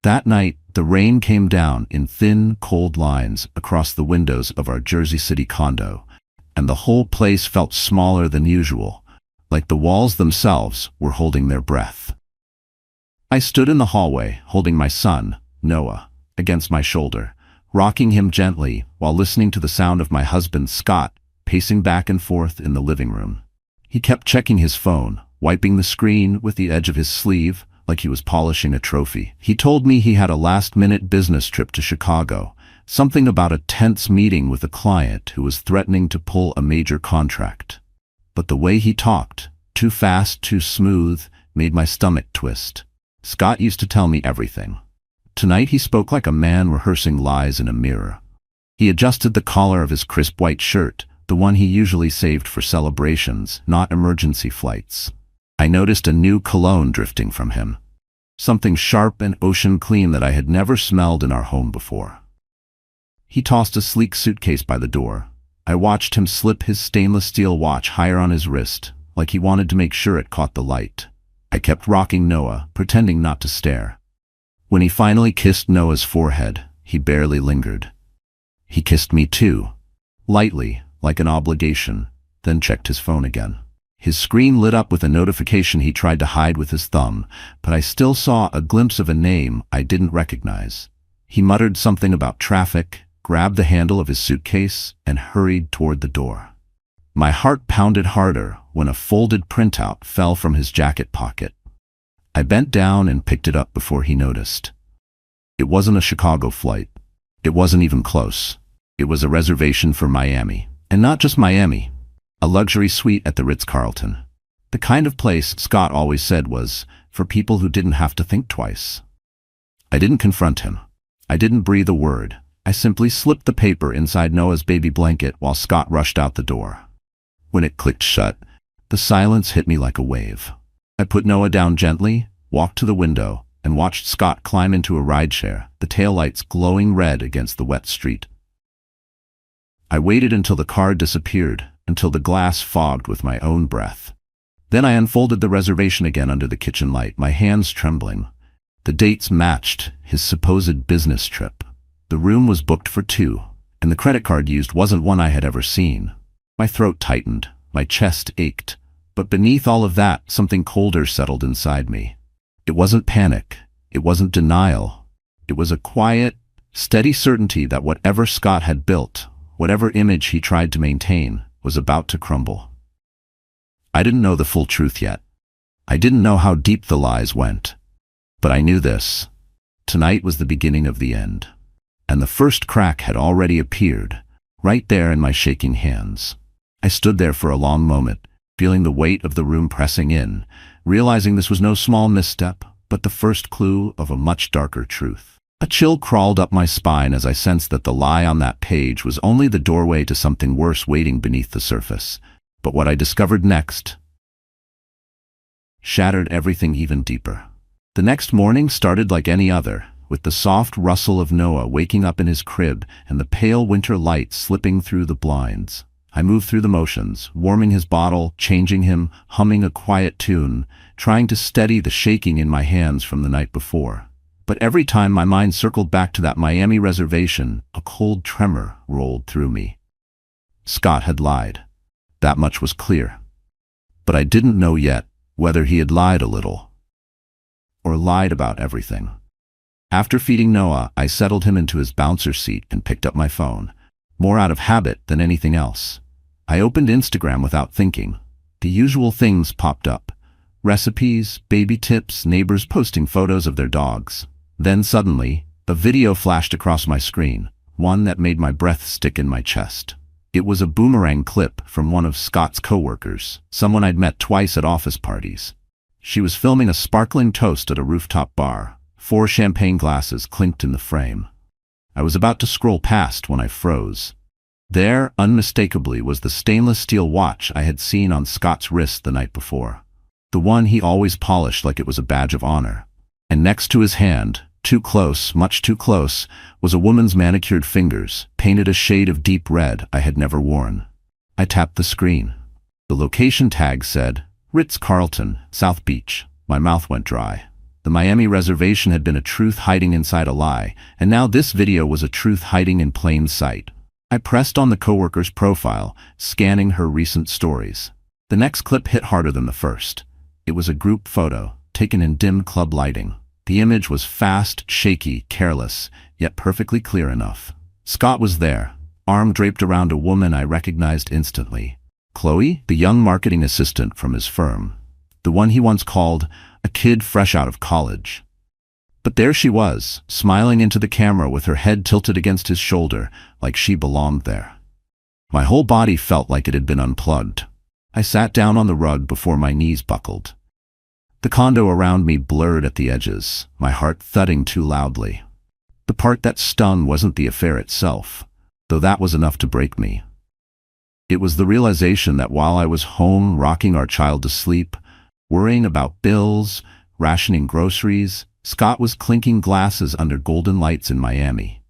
That night, the rain came down in thin, cold lines across the windows of our Jersey City condo, and the whole place felt smaller than usual, like the walls themselves were holding their breath. I stood in the hallway, holding my son, Noah, against my shoulder, rocking him gently while listening to the sound of my husband, Scott, pacing back and forth in the living room. He kept checking his phone, wiping the screen with the edge of his sleeve like he was polishing a trophy. He told me he had a last-minute business trip to Chicago, something about a tense meeting with a client who was threatening to pull a major contract. But the way he talked, too fast, too smooth, made my stomach twist. Scott used to tell me everything. Tonight he spoke like a man rehearsing lies in a mirror. He adjusted the collar of his crisp white shirt, the one he usually saved for celebrations, not emergency flights. I noticed a new cologne drifting from him. Something sharp and ocean clean that I had never smelled in our home before. He tossed a sleek suitcase by the door. I watched him slip his stainless steel watch higher on his wrist, like he wanted to make sure it caught the light. I kept rocking Noah, pretending not to stare. When he finally kissed Noah's forehead, he barely lingered. He kissed me too, lightly, like an obligation, then checked his phone again. His screen lit up with a notification he tried to hide with his thumb, but I still saw a glimpse of a name I didn't recognize. He muttered something about traffic, grabbed the handle of his suitcase, and hurried toward the door. My heart pounded harder when a folded printout fell from his jacket pocket. I bent down and picked it up before he noticed. It wasn't a Chicago flight. It wasn't even close. It was a reservation for Miami. And not just Miami. A luxury suite at the Ritz-Carlton. The kind of place Scott always said was for people who didn't have to think twice. I didn't confront him. I didn't breathe a word. I simply slipped the paper inside Noah's baby blanket while Scott rushed out the door. When it clicked shut, the silence hit me like a wave. I put Noah down gently, walked to the window, and watched Scott climb into a rideshare, the taillights glowing red against the wet street. I waited until the car disappeared, until the glass fogged with my own breath. Then I unfolded the reservation again under the kitchen light, my hands trembling. The dates matched his supposed business trip. The room was booked for 2, and the credit card used wasn't one I had ever seen. My throat tightened, my chest ached, but beneath all of that, something colder settled inside me. It wasn't panic, it wasn't denial. It was a quiet, steady certainty that whatever Scott had built, whatever image he tried to maintain, was about to crumble. I didn't know the full truth yet. I didn't know how deep the lies went. But I knew this. Tonight was the beginning of the end. And the first crack had already appeared, right there in my shaking hands. I stood there for a long moment, feeling the weight of the room pressing in, realizing this was no small misstep, but the first clue of a much darker truth. A chill crawled up my spine as I sensed that the lie on that page was only the doorway to something worse waiting beneath the surface. But what I discovered next shattered everything even deeper. The next morning started like any other, with the soft rustle of Noah waking up in his crib and the pale winter light slipping through the blinds. I moved through the motions, warming his bottle, changing him, humming a quiet tune, trying to steady the shaking in my hands from the night before. But every time my mind circled back to that Miami reservation, a cold tremor rolled through me. Scott had lied. That much was clear. But I didn't know yet whether he had lied a little, or lied about everything. After feeding Noah, I settled him into his bouncer seat and picked up my phone, more out of habit than anything else. I opened Instagram without thinking. The usual things popped up. Recipes, baby tips, neighbors posting photos of their dogs. Then suddenly, a video flashed across my screen, one that made my breath stick in my chest. It was a boomerang clip from one of Scott's coworkers, someone I'd met twice at office parties. She was filming a sparkling toast at a rooftop bar. 4 champagne glasses clinked in the frame. I was about to scroll past when I froze. There, unmistakably, was the stainless steel watch I had seen on Scott's wrist the night before. The one he always polished like it was a badge of honor. And next to his hand, too close, much too close, was a woman's manicured fingers, painted a shade of deep red I had never worn. I tapped the screen. The location tag said, Ritz-Carlton, South Beach. My mouth went dry. The Miami reservation had been a truth hiding inside a lie, and now this video was a truth hiding in plain sight. I pressed on the coworker's profile, scanning her recent stories. The next clip hit harder than the first. It was a group photo, taken in dim club lighting. The image was fast, shaky, careless, yet perfectly clear enough. Scott was there, arm draped around a woman I recognized instantly. Chloe, the young marketing assistant from his firm. The one he once called a kid fresh out of college. But there she was, smiling into the camera with her head tilted against his shoulder, like she belonged there. My whole body felt like it had been unplugged. I sat down on the rug before my knees buckled. The condo around me blurred at the edges, my heart thudding too loudly. The part that stung wasn't the affair itself, though that was enough to break me. It was the realization that while I was home rocking our child to sleep, worrying about bills, rationing groceries, Scott was clinking glasses under golden lights in Miami.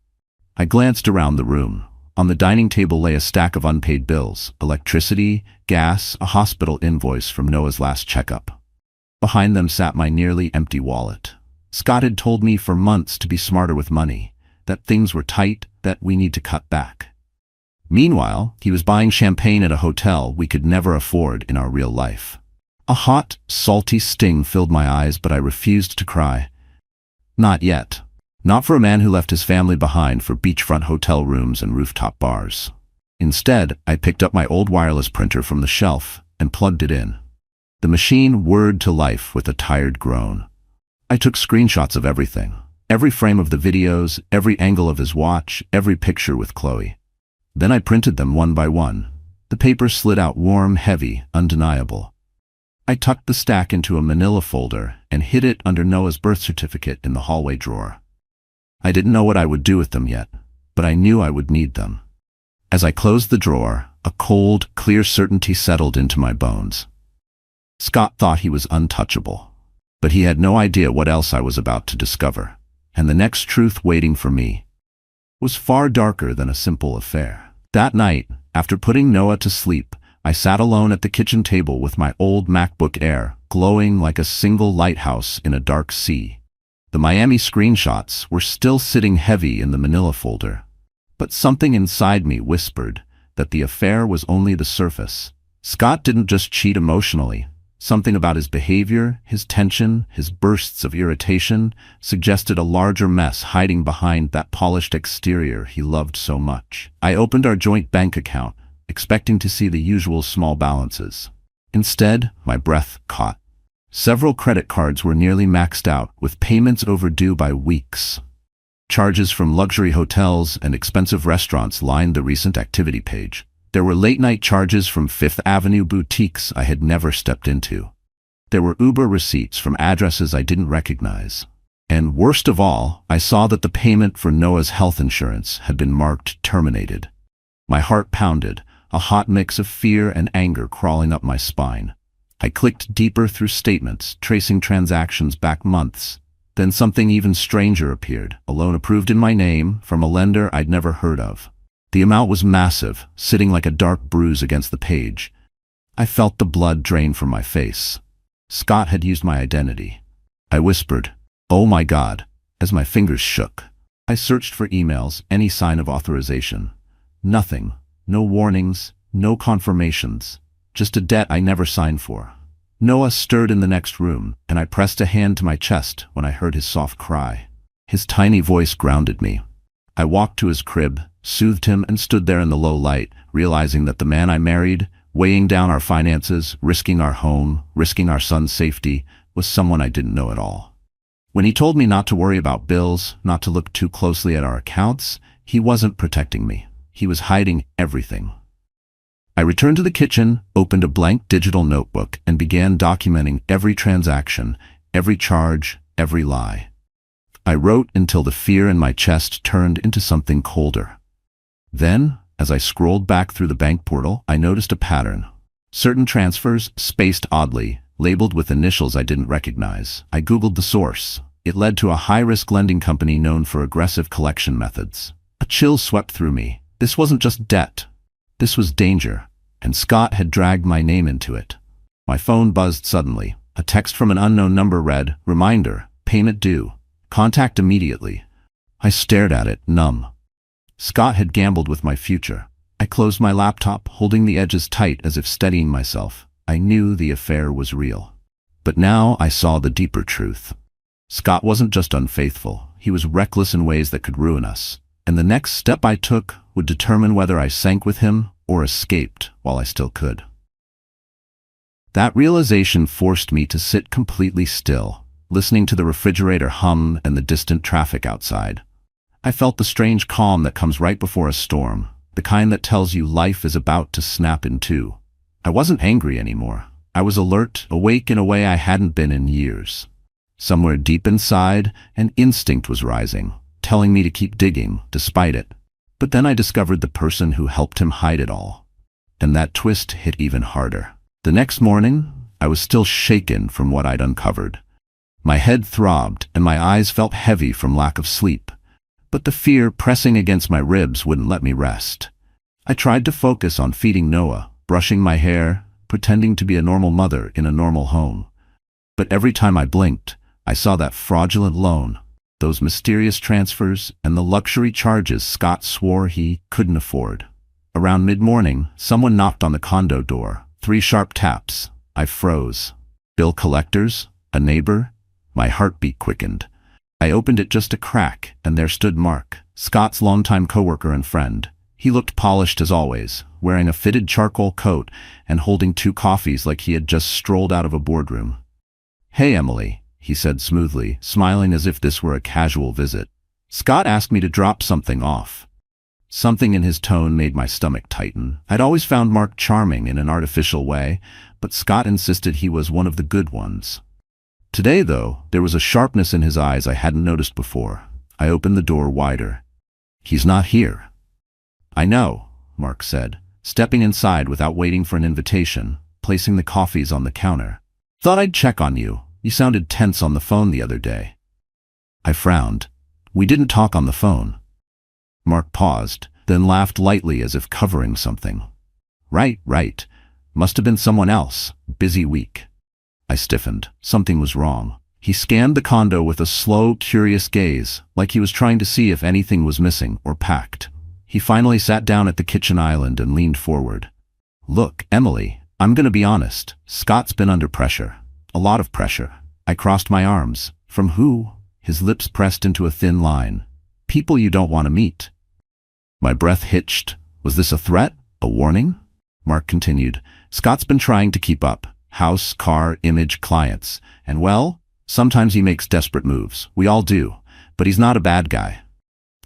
I glanced around the room. On the dining table lay a stack of unpaid bills, electricity, gas, a hospital invoice from Noah's last checkup. Behind them sat my nearly empty wallet. Scott had told me for months to be smarter with money, that things were tight, that we need to cut back. Meanwhile, he was buying champagne at a hotel we could never afford in our real life. A hot, salty sting filled my eyes, but I refused to cry. Not yet. Not for a man who left his family behind for beachfront hotel rooms and rooftop bars. Instead, I picked up my old wireless printer from the shelf and plugged it in. The machine whirred to life with a tired groan. I took screenshots of everything. Every frame of the videos, every angle of his watch, every picture with Chloe. Then I printed them one by one. The paper slid out warm, heavy, undeniable. I tucked the stack into a manila folder and hid it under Noah's birth certificate in the hallway drawer. I didn't know what I would do with them yet, but I knew I would need them. As I closed the drawer, a cold, clear certainty settled into my bones. Scott thought he was untouchable, but he had no idea what else I was about to discover, and the next truth waiting for me was far darker than a simple affair. That night, after putting Noah to sleep, I sat alone at the kitchen table with my old MacBook Air, glowing like a single lighthouse in a dark sea. The Miami screenshots were still sitting heavy in the manila folder, but something inside me whispered that the affair was only the surface. Scott didn't just cheat emotionally. Something about his behavior, his tension, his bursts of irritation suggested a larger mess hiding behind that polished exterior he loved so much. I opened our joint bank account, expecting to see the usual small balances. Instead, my breath caught. Several credit cards were nearly maxed out, with payments overdue by weeks. Charges from luxury hotels and expensive restaurants lined the recent activity page. There were late-night charges from Fifth Avenue boutiques I had never stepped into. There were Uber receipts from addresses I didn't recognize. And worst of all, I saw that the payment for Noah's health insurance had been marked terminated. My heart pounded, a hot mix of fear and anger crawling up my spine. I clicked deeper through statements, tracing transactions back months. Then something even stranger appeared, a loan approved in my name from a lender I'd never heard of. The amount was massive, sitting like a dark bruise against the page. I felt the blood drain from my face. Scott had used my identity. I whispered, "Oh my God," as my fingers shook. I searched for emails, any sign of authorization. Nothing. No warnings, no confirmations. Just a debt I never signed for. Noah stirred in the next room, and I pressed a hand to my chest when I heard his soft cry. His tiny voice grounded me. I walked to his crib, soothed him, and stood there in the low light, realizing that the man I married, weighing down our finances, risking our home, risking our son's safety, was someone I didn't know at all. When he told me not to worry about bills, not to look too closely at our accounts, he wasn't protecting me. He was hiding everything. I returned to the kitchen, opened a blank digital notebook, and began documenting every transaction, every charge, every lie. I wrote until the fear in my chest turned into something colder. Then, as I scrolled back through the bank portal, I noticed a pattern. Certain transfers, spaced oddly, labeled with initials I didn't recognize. I Googled the source. It led to a high-risk lending company known for aggressive collection methods. A chill swept through me. This wasn't just debt. This was danger, and Scott had dragged my name into it. My phone buzzed suddenly. A text from an unknown number read, "Reminder, Payment due. Contact immediately. I stared at it, numb. Scott had gambled with my future. I closed my laptop, holding the edges tight as if steadying myself. I knew the affair was real. But now I saw the deeper truth. Scott wasn't just unfaithful, he was reckless in ways that could ruin us. And the next step I took would determine whether I sank with him or escaped while I still could. That realization forced me to sit completely still, listening to the refrigerator hum and the distant traffic outside. I felt the strange calm that comes right before a storm, the kind that tells you life is about to snap in two. I wasn't angry anymore. I was alert, awake in a way I hadn't been in years. Somewhere deep inside, an instinct was rising, telling me to keep digging, despite it. But then I discovered the person who helped him hide it all. And that twist hit even harder. The next morning, I was still shaken from what I'd uncovered. My head throbbed, and my eyes felt heavy from lack of sleep. But the fear pressing against my ribs wouldn't let me rest. I tried to focus on feeding Noah, brushing my hair, pretending to be a normal mother in a normal home. But every time I blinked, I saw that fraudulent loan, those mysterious transfers, and the luxury charges Scott swore he couldn't afford. Around mid-morning, someone knocked on the condo door. 3 sharp taps. I froze. Bill collectors? A neighbor? My heartbeat quickened. I opened it just a crack, and there stood Mark, Scott's longtime coworker and friend. He looked polished as always, wearing a fitted charcoal coat and holding 2 coffees like he had just strolled out of a boardroom. "Hey, Emily," he said smoothly, smiling as if this were a casual visit. "Scott asked me to drop something off." Something in his tone made my stomach tighten. I'd always found Mark charming in an artificial way, but Scott insisted he was one of the good ones. Today, though, there was a sharpness in his eyes I hadn't noticed before. I opened the door wider. "He's not here." "I know," Mark said, stepping inside without waiting for an invitation, placing the coffees on the counter. "Thought I'd check on you. You sounded tense on the phone the other day." I frowned. "We didn't talk on the phone." Mark paused, then laughed lightly as if covering something. Right. Must have been someone else. Busy week." I stiffened. Something was wrong. He scanned the condo with a slow, curious gaze, like he was trying to see if anything was missing or packed. He finally sat down at the kitchen island and leaned forward. "Look, Emily, I'm gonna be honest. Scott's been under pressure. A lot of pressure." I crossed my arms. "From who?" His lips pressed into a thin line. "People you don't want to meet." My breath hitched. Was this a threat? A warning? Mark continued. "Scott's been trying to keep up. House, car, image, clients. And well, sometimes he makes desperate moves. We all do. But he's not a bad guy."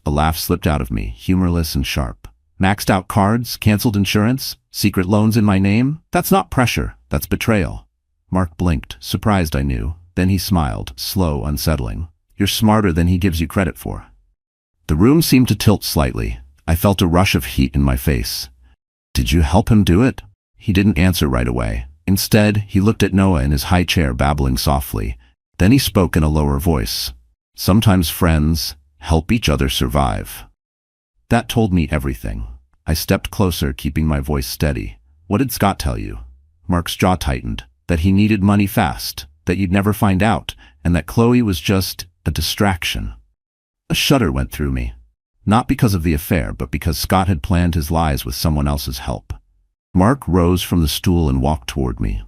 A laugh slipped out of me, humorless and sharp. "Maxed out cards, canceled insurance, secret loans in my name? That's not pressure. That's betrayal." Mark blinked, surprised I knew. Then he smiled, slow, unsettling. "You're smarter than he gives you credit for." The room seemed to tilt slightly. I felt a rush of heat in my face. "Did you help him do it?" He didn't answer right away. Instead, he looked at Noah in his high chair, babbling softly. Then he spoke in a lower voice. "Sometimes friends help each other survive." That told me everything. I stepped closer, keeping my voice steady. "What did Scott tell you?" Mark's jaw tightened. "That he needed money fast, that you'd never find out, and that Chloe was just a distraction." A shudder went through me. Not because of the affair, but because Scott had planned his lies with someone else's help. Mark rose from the stool and walked toward me.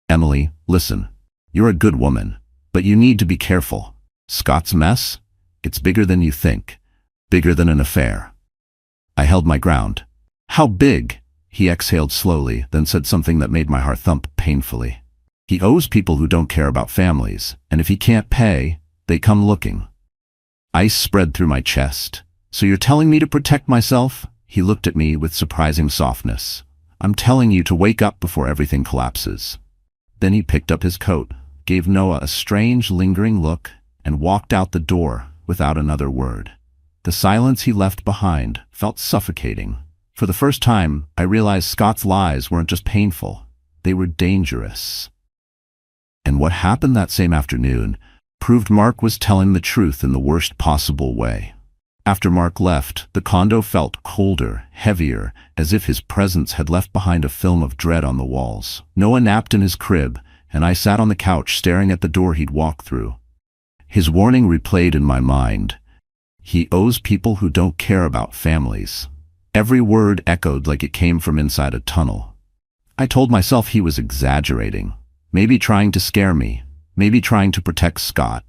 "Emily, listen. You're a good woman, but you need to be careful. Scott's mess? It's bigger than you think. Bigger than an affair." I held my ground. "How big?" He exhaled slowly, then said something that made my heart thump painfully. "He owes people who don't care about families, and if he can't pay, they come looking." Ice spread through my chest. "So you're telling me to protect myself?" He looked at me with surprising softness. "I'm telling you to wake up before everything collapses." Then he picked up his coat, gave Noah a strange, lingering look, and walked out the door without another word. The silence he left behind felt suffocating. For the first time, I realized Scott's lies weren't just painful, they were dangerous. And what happened that same afternoon proved Mark was telling the truth in the worst possible way. After Mark left, the condo felt colder, heavier, as if his presence had left behind a film of dread on the walls. Noah napped in his crib, and I sat on the couch staring at the door he'd walked through. His warning replayed in my mind. He owes people who don't care about families. Every word echoed like it came from inside a tunnel. I told myself he was exaggerating, maybe trying to scare me, maybe trying to protect Scott.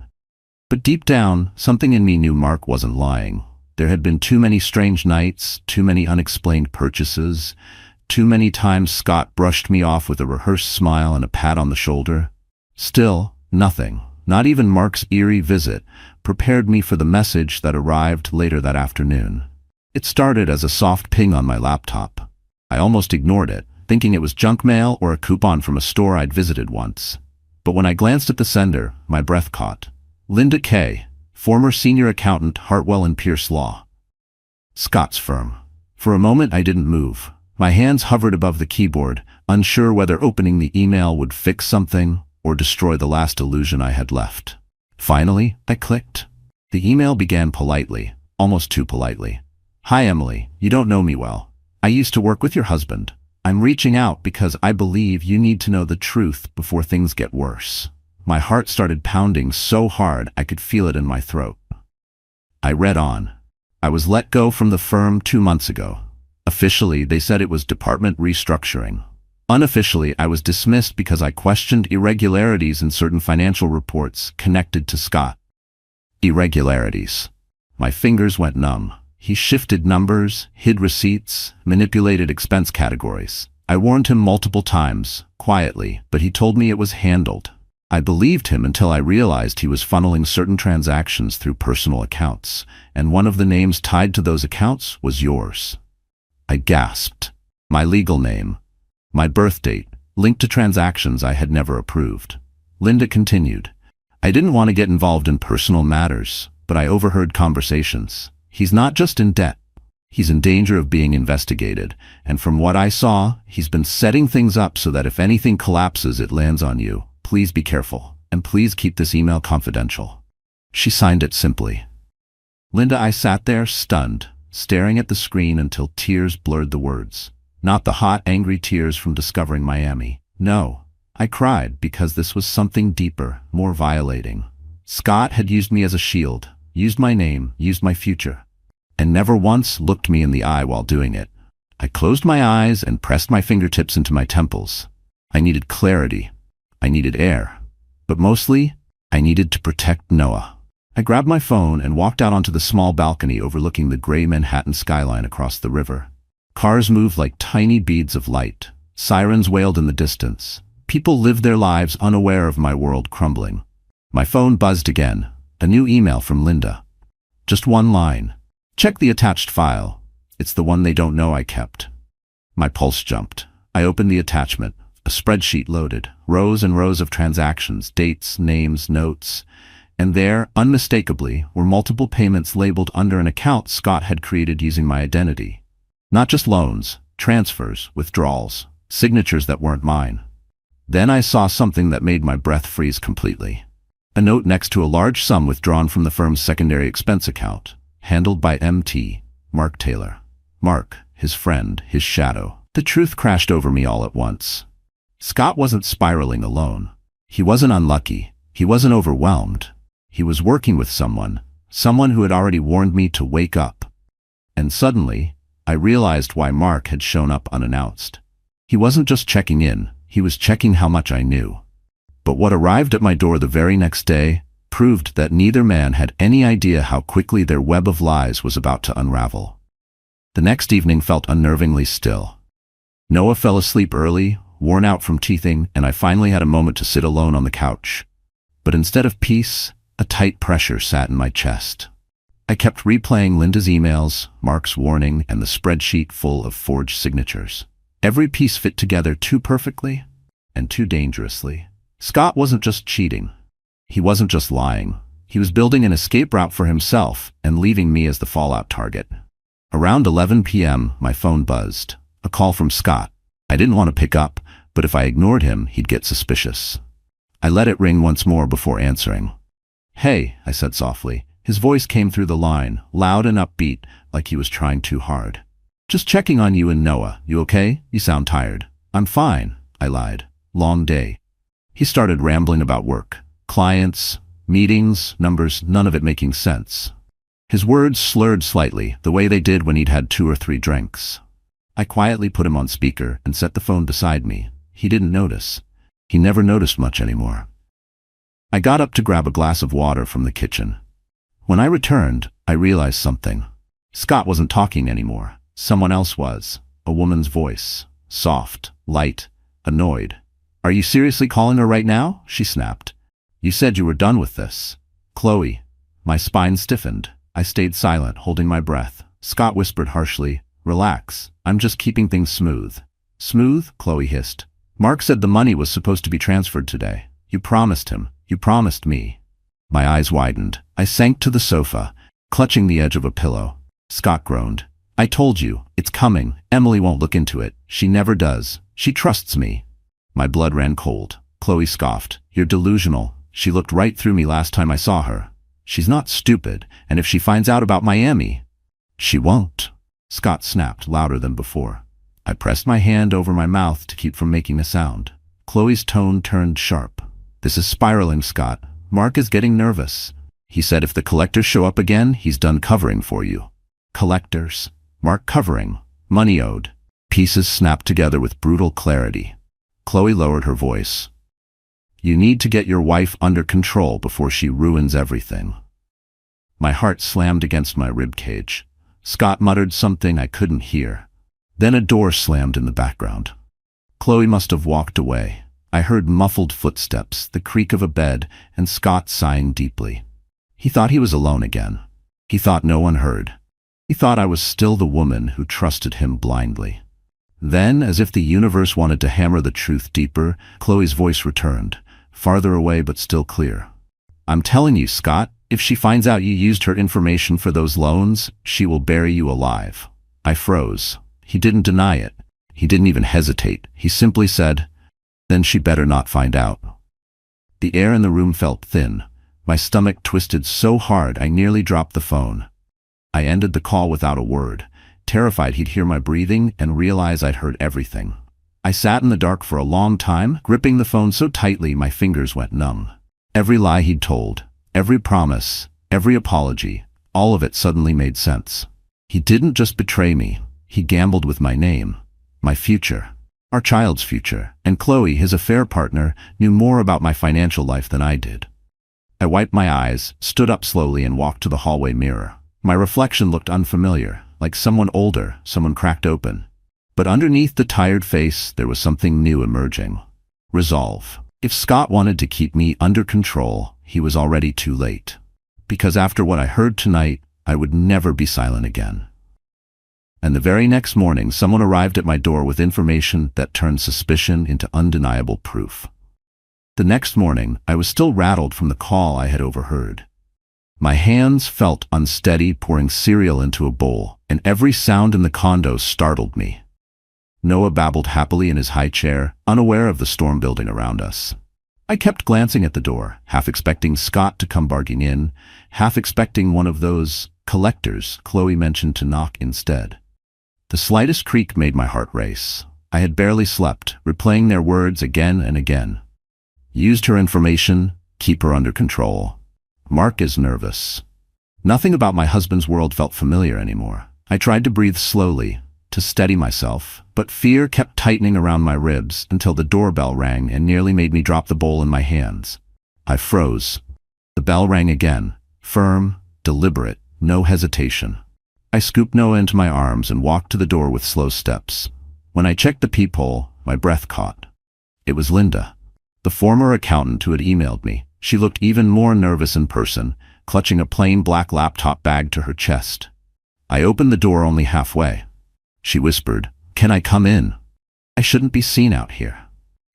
But deep down, something in me knew Mark wasn't lying. There had been too many strange nights, too many unexplained purchases, too many times Scott brushed me off with a rehearsed smile and a pat on the shoulder. Still, nothing, not even Mark's eerie visit, prepared me for the message that arrived later that afternoon. It started as a soft ping on my laptop. I almost ignored it, thinking it was junk mail or a coupon from a store I'd visited once. But when I glanced at the sender, my breath caught. Linda Kay, former senior accountant, Hartwell & Pierce Law. Scott's firm. For a moment I didn't move. My hands hovered above the keyboard, unsure whether opening the email would fix something or destroy the last illusion I had left. Finally, I clicked. The email began politely, almost too politely. Hi Emily, you don't know me well. I used to work with your husband. I'm reaching out because I believe you need to know the truth before things get worse. My heart started pounding so hard I could feel it in my throat. I read on. I was let go from the firm 2 months ago. Officially, they said it was department restructuring. Unofficially, I was dismissed because I questioned irregularities in certain financial reports connected to Scott. Irregularities. My fingers went numb. He shifted numbers, hid receipts, manipulated expense categories. I warned him multiple times, quietly, but he told me it was handled. I believed him until I realized he was funneling certain transactions through personal accounts, and one of the names tied to those accounts was yours. I gasped. My legal name, my birth date, linked to transactions I had never approved. Linda continued. I didn't want to get involved in personal matters, but I overheard conversations. He's not just in debt. He's in danger of being investigated, and from what I saw, he's been setting things up so that if anything collapses, it lands on you. Please be careful, and please keep this email confidential. She signed it simply. Linda, I sat there, stunned, staring at the screen until tears blurred the words. Not the hot, angry tears from discovering Miami. No, I cried because this was something deeper, more violating. Scott had used me as a shield, used my name, used my future, and never once looked me in the eye while doing it. I closed my eyes and pressed my fingertips into my temples. I needed clarity. I needed air. But mostly, I needed to protect Noah. I grabbed my phone and walked out onto the small balcony overlooking the gray Manhattan skyline across the river. Cars moved like tiny beads of light. Sirens wailed in the distance. People lived their lives unaware of my world crumbling. My phone buzzed again. A new email from Linda. Just one line. Check the attached file. It's the one they don't know I kept. My pulse jumped. I opened the attachment. A spreadsheet loaded. Rows and rows of transactions, dates, names, notes. And there, unmistakably, were multiple payments labeled under an account Scott had created using my identity. Not just loans, transfers, withdrawals, signatures that weren't mine. Then I saw something that made my breath freeze completely. A note next to a large sum withdrawn from the firm's secondary expense account, handled by MT, Mark Taylor. Mark, his friend, his shadow. The truth crashed over me all at once. Scott wasn't spiraling alone. He wasn't unlucky. He wasn't overwhelmed. He was working with someone who had already warned me to wake up. And suddenly, I realized why Mark had shown up unannounced. He wasn't just checking in, he was checking how much I knew. But what arrived at my door the very next day proved that neither man had any idea how quickly their web of lies was about to unravel. The next evening felt unnervingly still. Noah fell asleep early, worn out from teething, and I finally had a moment to sit alone on the couch. But instead of peace, a tight pressure sat in my chest. I kept replaying Linda's emails, Mark's warning, and the spreadsheet full of forged signatures. Every piece fit together too perfectly and too dangerously. Scott wasn't just cheating. He wasn't just lying. He was building an escape route for himself and leaving me as the fallout target. Around 11 p.m., my phone buzzed. A call from Scott. I didn't want to pick up, but if I ignored him, he'd get suspicious. I let it ring once more before answering. Hey, I said softly. His voice came through the line, loud and upbeat, like he was trying too hard. Just checking on you and Noah. You okay? You sound tired. I'm fine, I lied. Long day. He started rambling about work, clients, Meetings, numbers, none of it making sense. His words slurred slightly, the way they did when he'd had 2 or 3 drinks. I quietly put him on speaker and set the phone beside me. He didn't notice. He never noticed much anymore. I got up to grab a glass of water from the kitchen. When I returned, I realized something. Scott wasn't talking anymore. Someone else was. A woman's voice. Soft, light, annoyed. "Are you seriously calling her right now?" she snapped. "You said you were done with this." "Chloe." My spine stiffened. I stayed silent, holding my breath. Scott whispered harshly, "Relax. I'm just keeping things smooth." "Smooth?" Chloe hissed. "Mark said the money was supposed to be transferred today. You promised him. You promised me." My eyes widened. I sank to the sofa, clutching the edge of a pillow. Scott groaned. "I told you, it's coming. Emily won't look into it. She never does. She trusts me." My blood ran cold. Chloe scoffed. "You're delusional. She looked right through me last time I saw her. She's not stupid, and if she finds out about Miami—" "She won't," Scott snapped louder than before. I pressed my hand over my mouth to keep from making a sound. Chloe's tone turned sharp. "This is spiraling, Scott. Mark is getting nervous. He said if the collectors show up again, he's done covering for you." "Collectors? Mark covering? Money owed?" Pieces snapped together with brutal clarity. Chloe lowered her voice. "You need to get your wife under control before she ruins everything." My heart slammed against my ribcage. Scott muttered something I couldn't hear. Then a door slammed in the background. Chloe must have walked away. I heard muffled footsteps, the creak of a bed, and Scott sighing deeply. He thought he was alone again. He thought no one heard. He thought I was still the woman who trusted him blindly. Then, as if the universe wanted to hammer the truth deeper, Chloe's voice returned, farther away but still clear. "I'm telling you, Scott, if she finds out you used her information for those loans, she will bury you alive." I froze. He didn't deny it. He didn't even hesitate. He simply said, "Then she better not find out." The air in the room felt thin. My stomach twisted so hard I nearly dropped the phone. I ended the call without a word, terrified he'd hear my breathing and realize I'd heard everything. I sat in the dark for a long time, gripping the phone so tightly my fingers went numb. Every lie he'd told, every promise, every apology, all of it suddenly made sense. He didn't just betray me. He gambled with my name, my future, our child's future, and Chloe, his affair partner, knew more about my financial life than I did. I wiped my eyes, stood up slowly, and walked to the hallway mirror. My reflection looked unfamiliar, like someone older, someone cracked open. But underneath the tired face, there was something new emerging. Resolve. If Scott wanted to keep me under control, he was already too late. Because after what I heard tonight, I would never be silent again. And the very next morning, someone arrived at my door with information that turned suspicion into undeniable proof. The next morning, I was still rattled from the call I had overheard. My hands felt unsteady pouring cereal into a bowl, and every sound in the condo startled me. Noah babbled happily in his high chair, unaware of the storm building around us. I kept glancing at the door, half expecting Scott to come barging in, half expecting one of those collectors Chloe mentioned to knock instead. The slightest creak made my heart race. I had barely slept, replaying their words again and again. Used her information, keep her under control. Mark is nervous. Nothing about my husband's world felt familiar anymore. I tried to breathe slowly, to steady myself, but fear kept tightening around my ribs until the doorbell rang and nearly made me drop the bowl in my hands. I froze. The bell rang again, firm, deliberate, no hesitation. I scooped Noah into my arms and walked to the door with slow steps. When I checked the peephole, my breath caught. It was Linda, the former accountant who had emailed me. She looked even more nervous in person, clutching a plain black laptop bag to her chest. I opened the door only halfway. She whispered, "Can I come in? I shouldn't be seen out here."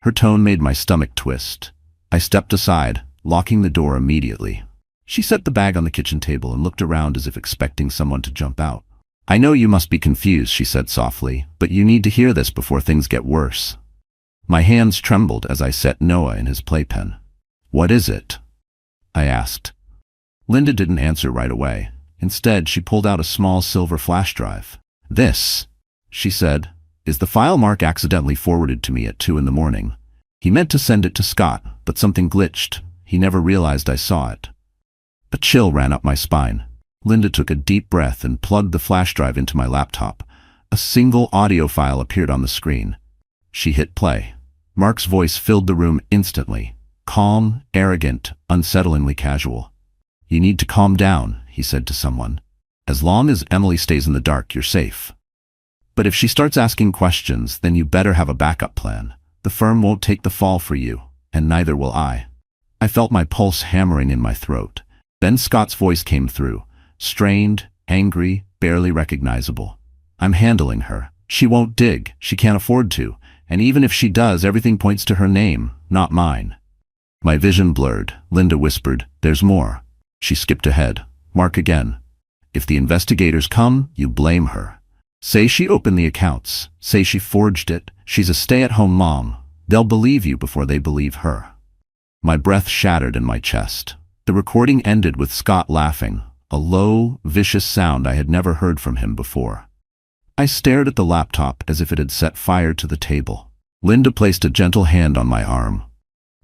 Her tone made my stomach twist. I stepped aside, locking the door immediately. She set the bag on the kitchen table and looked around as if expecting someone to jump out. "I know you must be confused," she said softly, "but you need to hear this before things get worse." My hands trembled as I set Noah in his playpen. "What is it?" I asked. Linda didn't answer right away. Instead, she pulled out a small silver flash drive. "This," she said, "is the file Mark accidentally forwarded to me at 2 in the morning. He meant to send it to Scott, but something glitched. He never realized I saw it. A chill ran up my spine. Linda took a deep breath and plugged the flash drive into my laptop. A single audio file appeared on the screen. She hit play. Mark's voice filled the room instantly. Calm, arrogant, unsettlingly casual. "You need to calm down," he said to someone. "As long as Emily stays in the dark, you're safe. But if she starts asking questions, then you better have a backup plan. The firm won't take the fall for you, and neither will I." I felt my pulse hammering in my throat. Then Scott's voice came through. Strained, angry, barely recognizable. "I'm handling her. She won't dig. She can't afford to. And even if she does, everything points to her name, not mine." My vision blurred. Linda whispered, "There's more." She skipped ahead. "Mark again. If the investigators come, you blame her. Say she opened the accounts. Say she forged it. She's a stay-at-home mom. They'll believe you before they believe her." My breath shattered in my chest. The recording ended with Scott laughing, a low, vicious sound I had never heard from him before. I stared at the laptop as if it had set fire to the table. Linda placed a gentle hand on my arm.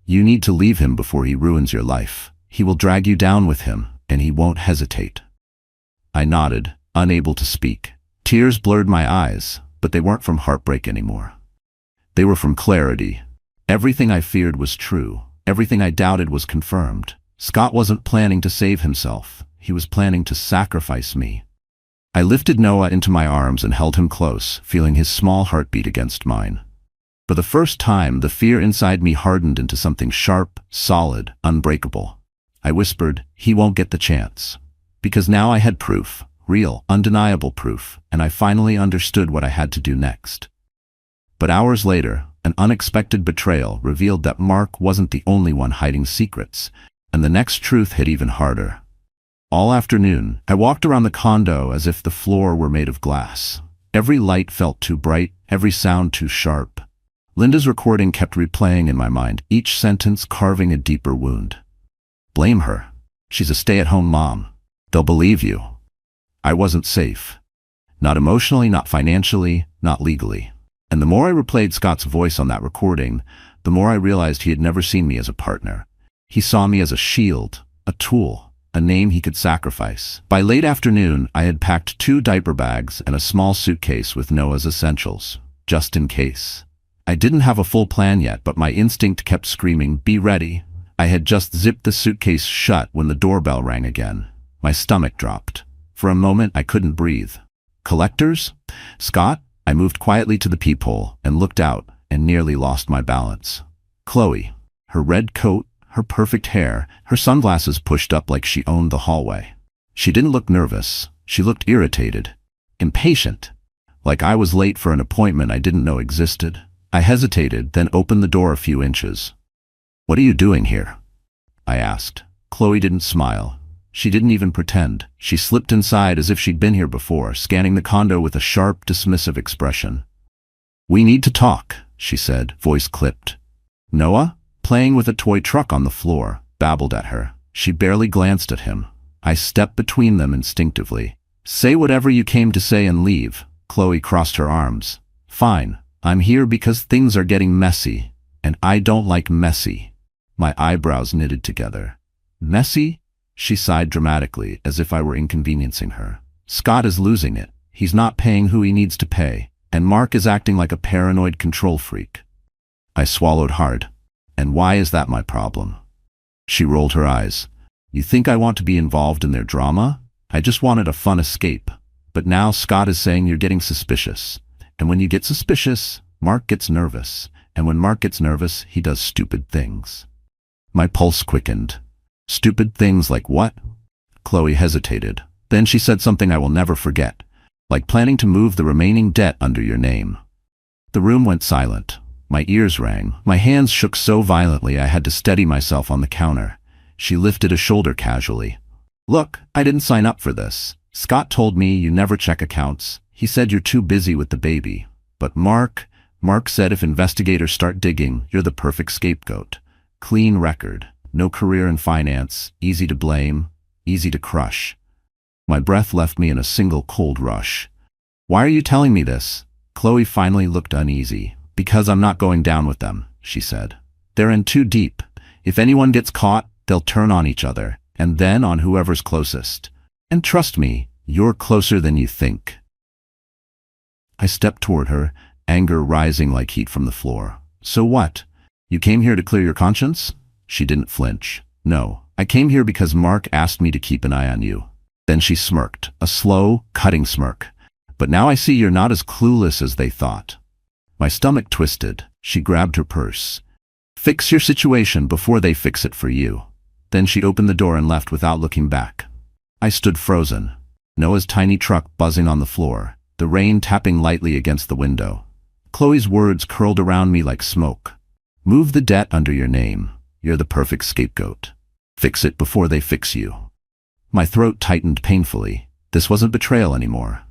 "You need to leave him before he ruins your life. He will drag you down with him, and he won't hesitate." I nodded, unable to speak. Tears blurred my eyes, but they weren't from heartbreak anymore. They were from clarity. Everything I feared was true. Everything I doubted was confirmed. Scott wasn't planning to save himself. He was planning to sacrifice me. I lifted Noah into my arms and held him close, feeling his small heartbeat against mine. For the first time, the fear inside me hardened into something sharp, solid, unbreakable. I whispered, "He won't get the chance." Because now I had proof, real, undeniable proof, and I finally understood what I had to do next. But hours later, an unexpected betrayal revealed that Mark wasn't the only one hiding secrets, and the next truth hit even harder. All afternoon, I walked around the condo as if the floor were made of glass. Every light felt too bright, every sound too sharp. Linda's recording kept replaying in my mind, each sentence carving a deeper wound. "Blame her. She's a stay-at-home mom. They'll believe you." I wasn't safe. Not emotionally, not financially, not legally. And the more I replayed Scott's voice on that recording, the more I realized he had never seen me as a partner. He saw me as a shield, a tool, a name he could sacrifice. By late afternoon, I had packed 2 diaper bags and a small suitcase with Noah's essentials, just in case. I didn't have a full plan yet, but my instinct kept screaming, "Be ready." I had just zipped the suitcase shut when the doorbell rang again. My stomach dropped. For a moment, I couldn't breathe. "Collectors? Scott?" I moved quietly to the peephole and looked out and nearly lost my balance. Chloe, her red coat, her perfect hair, her sunglasses pushed up like she owned the hallway. She didn't look nervous. She looked irritated, impatient, like I was late for an appointment I didn't know existed. I hesitated, then opened the door a few inches. "What are you doing here?" I asked. Chloe didn't smile. She didn't even pretend. She slipped inside as if she'd been here before, scanning the condo with a sharp, dismissive expression. "We need to talk," she said, voice clipped. Noah, playing with a toy truck on the floor, babbled at her. She barely glanced at him. I stepped between them instinctively. "Say whatever you came to say and leave." Chloe crossed her arms. "Fine. I'm here because things are getting messy, and I don't like messy." My eyebrows knitted together. "Messy?" She sighed dramatically, as if I were inconveniencing her. "Scott is losing it. He's not paying who he needs to pay, and Mark is acting like a paranoid control freak." I swallowed hard. "And why is that my problem?" She rolled her eyes. "You think I want to be involved in their drama? I just wanted a fun escape. But now Scott is saying you're getting suspicious. And when you get suspicious, Mark gets nervous. And when Mark gets nervous, he does stupid things." My pulse quickened. "Stupid things like what?" Chloe hesitated. Then she said something I will never forget. "Like planning to move the remaining debt under your name." The room went silent. My ears rang. My hands shook so violently I had to steady myself on the counter. She lifted a shoulder casually. "Look, I didn't sign up for this. Scott told me you never check accounts. He said you're too busy with the baby. But Mark said if investigators start digging, you're the perfect scapegoat. Clean record. No career in finance, easy to blame, easy to crush." My breath left me in a single cold rush. "Why are you telling me this?" Chloe finally looked uneasy. "Because I'm not going down with them," she said. "They're in too deep. If anyone gets caught, they'll turn on each other, and then on whoever's closest. And trust me, you're closer than you think. I stepped toward her, anger rising like heat from the floor. So what? You came here to clear your conscience? She didn't flinch. No, I came here because Mark asked me to keep an eye on you. Then she smirked, a slow, cutting smirk. But now I see you're not as clueless as they thought. My stomach twisted. She grabbed her purse. Fix your situation before they fix it for you. Then she opened the door and left without looking back. I stood frozen. Noah's tiny truck buzzing on the floor, the rain tapping lightly against the window. Chloe's words curled around me like smoke. Move the debt under your name. You're the perfect scapegoat. Fix it before they fix you. My throat tightened painfully. This wasn't betrayal anymore.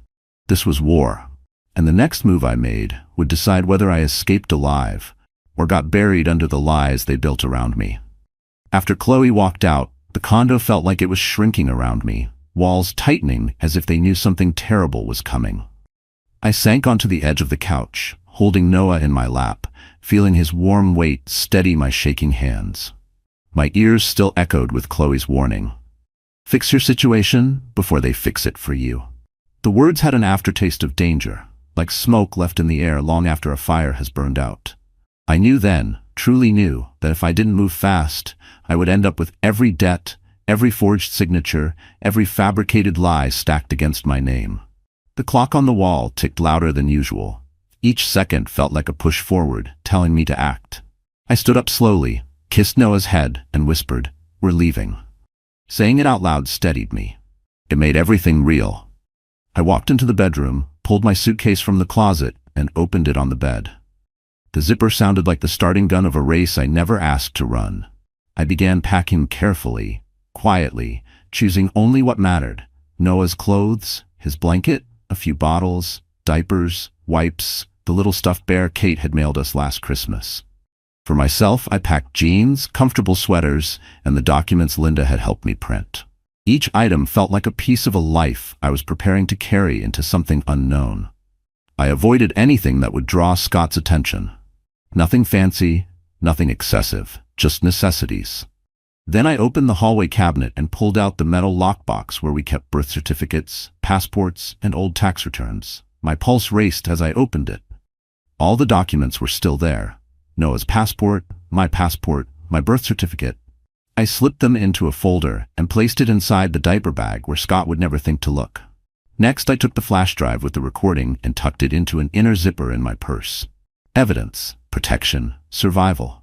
This was war. And the next move I made would decide whether I escaped alive or got buried under the lies they built around me. After Chloe walked out, the condo felt like it was shrinking around me, walls tightening as if they knew something terrible was coming. I sank onto the edge of the couch, holding Noah in my lap, feeling his warm weight steady my shaking hands. My ears still echoed with Chloe's warning. Fix your situation before they fix it for you. The words had an aftertaste of danger, like smoke left in the air long after a fire has burned out. I knew then, truly knew, that if I didn't move fast, I would end up with every debt, every forged signature, every fabricated lie stacked against my name. The clock on the wall ticked louder than usual. Each second felt like a push forward, telling me to act. I stood up slowly, kissed Noah's head, and whispered, "We're leaving." Saying it out loud steadied me. It made everything real. I walked into the bedroom, pulled my suitcase from the closet, and opened it on the bed. The zipper sounded like the starting gun of a race I never asked to run. I began packing carefully, quietly, choosing only what mattered. Noah's clothes, his blanket, a few bottles, diapers, wipes, the little stuffed bear Kate had mailed us last Christmas. For myself, I packed jeans, comfortable sweaters, and the documents Linda had helped me print. Each item felt like a piece of a life I was preparing to carry into something unknown. I avoided anything that would draw Scott's attention. Nothing fancy, nothing excessive, just necessities. Then I opened the hallway cabinet and pulled out the metal lockbox where we kept birth certificates, passports, and old tax returns. My pulse raced as I opened it. All the documents were still there. Noah's passport, my birth certificate. I slipped them into a folder and placed it inside the diaper bag where Scott would never think to look. Next, I took the flash drive with the recording and tucked it into an inner zipper in my purse. Evidence, protection, survival.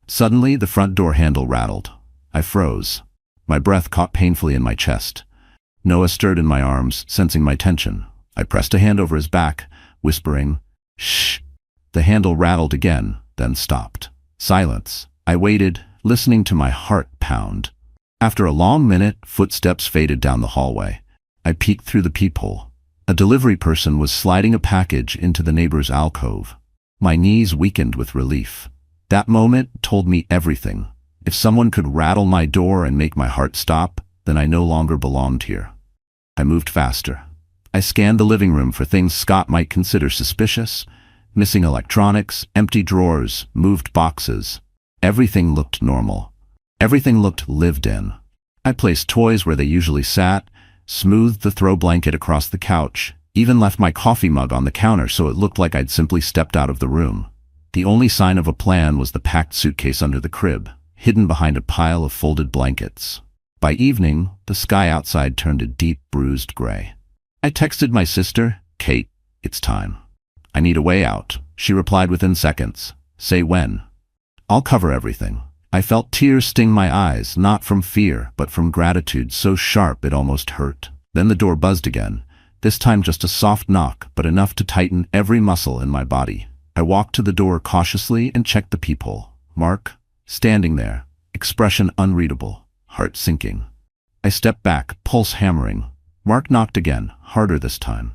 Suddenly, the front door handle rattled. I froze. My breath caught painfully in my chest. Noah stirred in my arms, sensing my tension. I pressed a hand over his back, whispering, "Shh." The handle rattled again, then stopped. Silence. I waited, listening to my heart pound. After a long minute, footsteps faded down the hallway. I peeked through the peephole. A delivery person was sliding a package into the neighbor's alcove. My knees weakened with relief. That moment told me everything. If someone could rattle my door and make my heart stop, then I no longer belonged here. I moved faster. I scanned the living room for things Scott might consider suspicious. Missing electronics, empty drawers, moved boxes. Everything looked normal. Everything looked lived in. I placed toys where they usually sat, smoothed the throw blanket across the couch, even left my coffee mug on the counter so it looked like I'd simply stepped out of the room. The only sign of a plan was the packed suitcase under the crib, hidden behind a pile of folded blankets. By evening, the sky outside turned a deep, bruised gray. I texted my sister, "Kate, it's time. I need a way out." She replied within seconds. "Say when." "I'll cover everything." I felt tears sting my eyes, not from fear, but from gratitude so sharp it almost hurt. Then the door buzzed again, this time just a soft knock, but enough to tighten every muscle in my body. I walked to the door cautiously and checked the peephole. Mark, standing there, expression unreadable, heart sinking. I stepped back, pulse hammering. Mark knocked again, harder this time.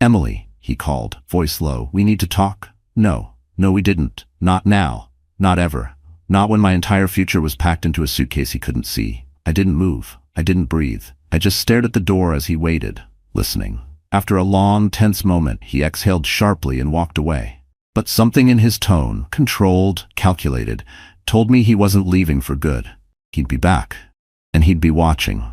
"Emily," he called, voice low, "we need to talk." No, we didn't. Not now. Not ever. Not when my entire future was packed into a suitcase he couldn't see. I didn't move. I didn't breathe. I just stared at the door as he waited, listening. After a long, tense moment, he exhaled sharply and walked away. But something in his tone, controlled, calculated, told me he wasn't leaving for good. He'd be back, and he'd be watching.